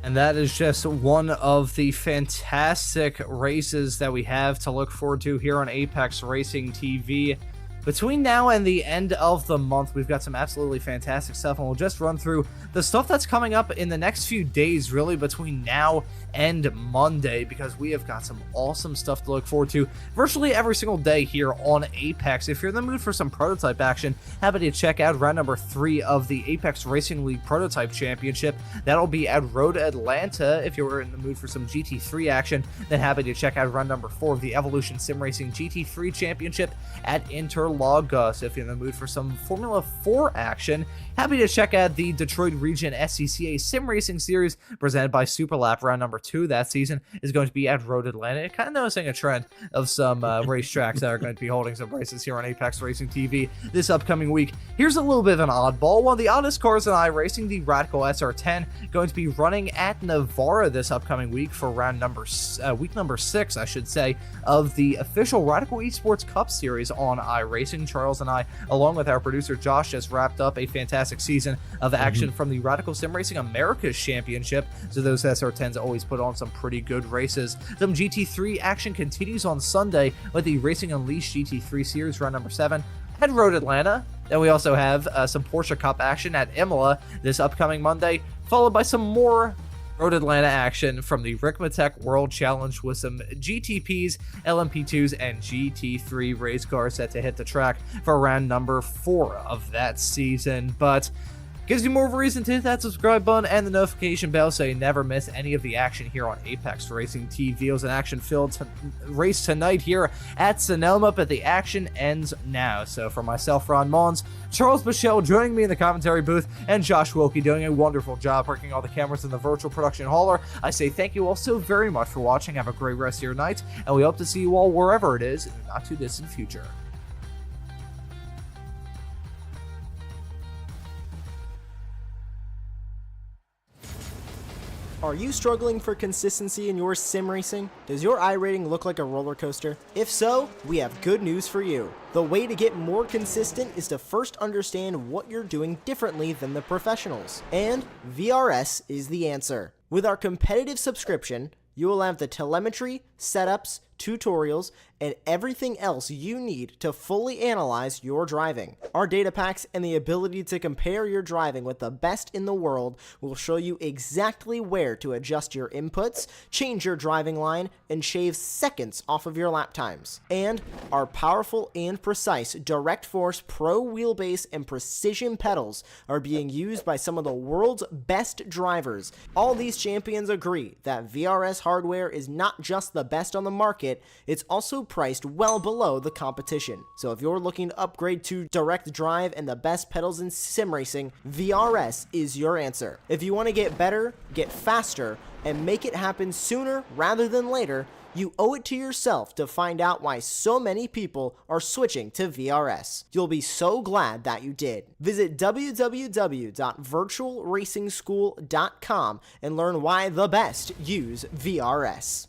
And that is just one of the fantastic races that we have to look forward to here on Apex Racing TV. Between now and the end of the month, we've got some absolutely fantastic stuff, and we'll just run through the stuff that's coming up in the next few days, really between now and Monday, because we have got some awesome stuff to look forward to virtually every single day here on Apex. If you're in the mood for some prototype action, happy to check out round number 3 of the Apex Racing League Prototype Championship. That'll be at Road Atlanta. If you're in the mood for some GT3 action, then happy to check out round number 4 of the Evolution Sim Racing GT3 Championship at Interlagos. If you're in the mood for some Formula 4 action, happy to check out the Detroit Region SCCA Sim Racing Series presented by Superlap. Round number 2 that season is going to be at Road Atlanta. Kind of noticing a trend of some racetracks that are going to be holding some races here on Apex Racing TV this upcoming week. Here's a little bit of an oddball. One of the oddest cars in iRacing, the Radical SR10, going to be running at Navarra this upcoming week for week number 6, I should say, of the official Radical Esports Cup Series on iRacing. Charles and I, along with our producer Josh, just wrapped up a fantastic season of action from the Radical Sim Racing Americas Championship. So those SR10s always put on some pretty good races. Some GT3 action continues on Sunday with the Racing Unleashed GT3 Series round number 7 at Road Atlanta. Then we also have some Porsche Cup action at Imola this upcoming Monday, followed by some more Road Atlanta action from the Ricmatech World Challenge with some GTPs, LMP2s, and GT3 race cars set to hit the track for round number 4 of that season. But gives you more of a reason to hit that subscribe button and the notification bell so you never miss any of the action here on Apex Racing TV. It was an action-filled race tonight here at Sonoma, but the action ends now. So for myself, Ron Mullins, Charles Michelle joining me in the commentary booth, and Josh Wilkie doing a wonderful job working all the cameras in the virtual production hauler, I say thank you all so very much for watching. Have a great rest of your night, and we hope to see you all wherever it is in the not-too-distant future. Are you struggling for consistency in your sim racing? Does your iRating look like a roller coaster? If so, we have good news for you. The way to get more consistent is to first understand what you're doing differently than the professionals. And VRS is the answer. With our competitive subscription, you will have the telemetry, setups, tutorials, and everything else you need to fully analyze your driving. Our data packs and the ability to compare your driving with the best in the world will show you exactly where to adjust your inputs, change your driving line, and shave seconds off of your lap times. And our powerful and precise Direct Force Pro wheelbase and precision pedals are being used by some of the world's best drivers. All these champions agree that VRS hardware is not just the best on the market, it's also priced well below the competition. So if you're looking to upgrade to direct drive and the best pedals in sim racing, VRS is your answer. If you want to get better, get faster, and make it happen sooner rather than later, you owe it to yourself to find out why so many people are switching to VRS. You'll be so glad that you did. Visit www.virtualracingschool.com and learn why the best use VRS.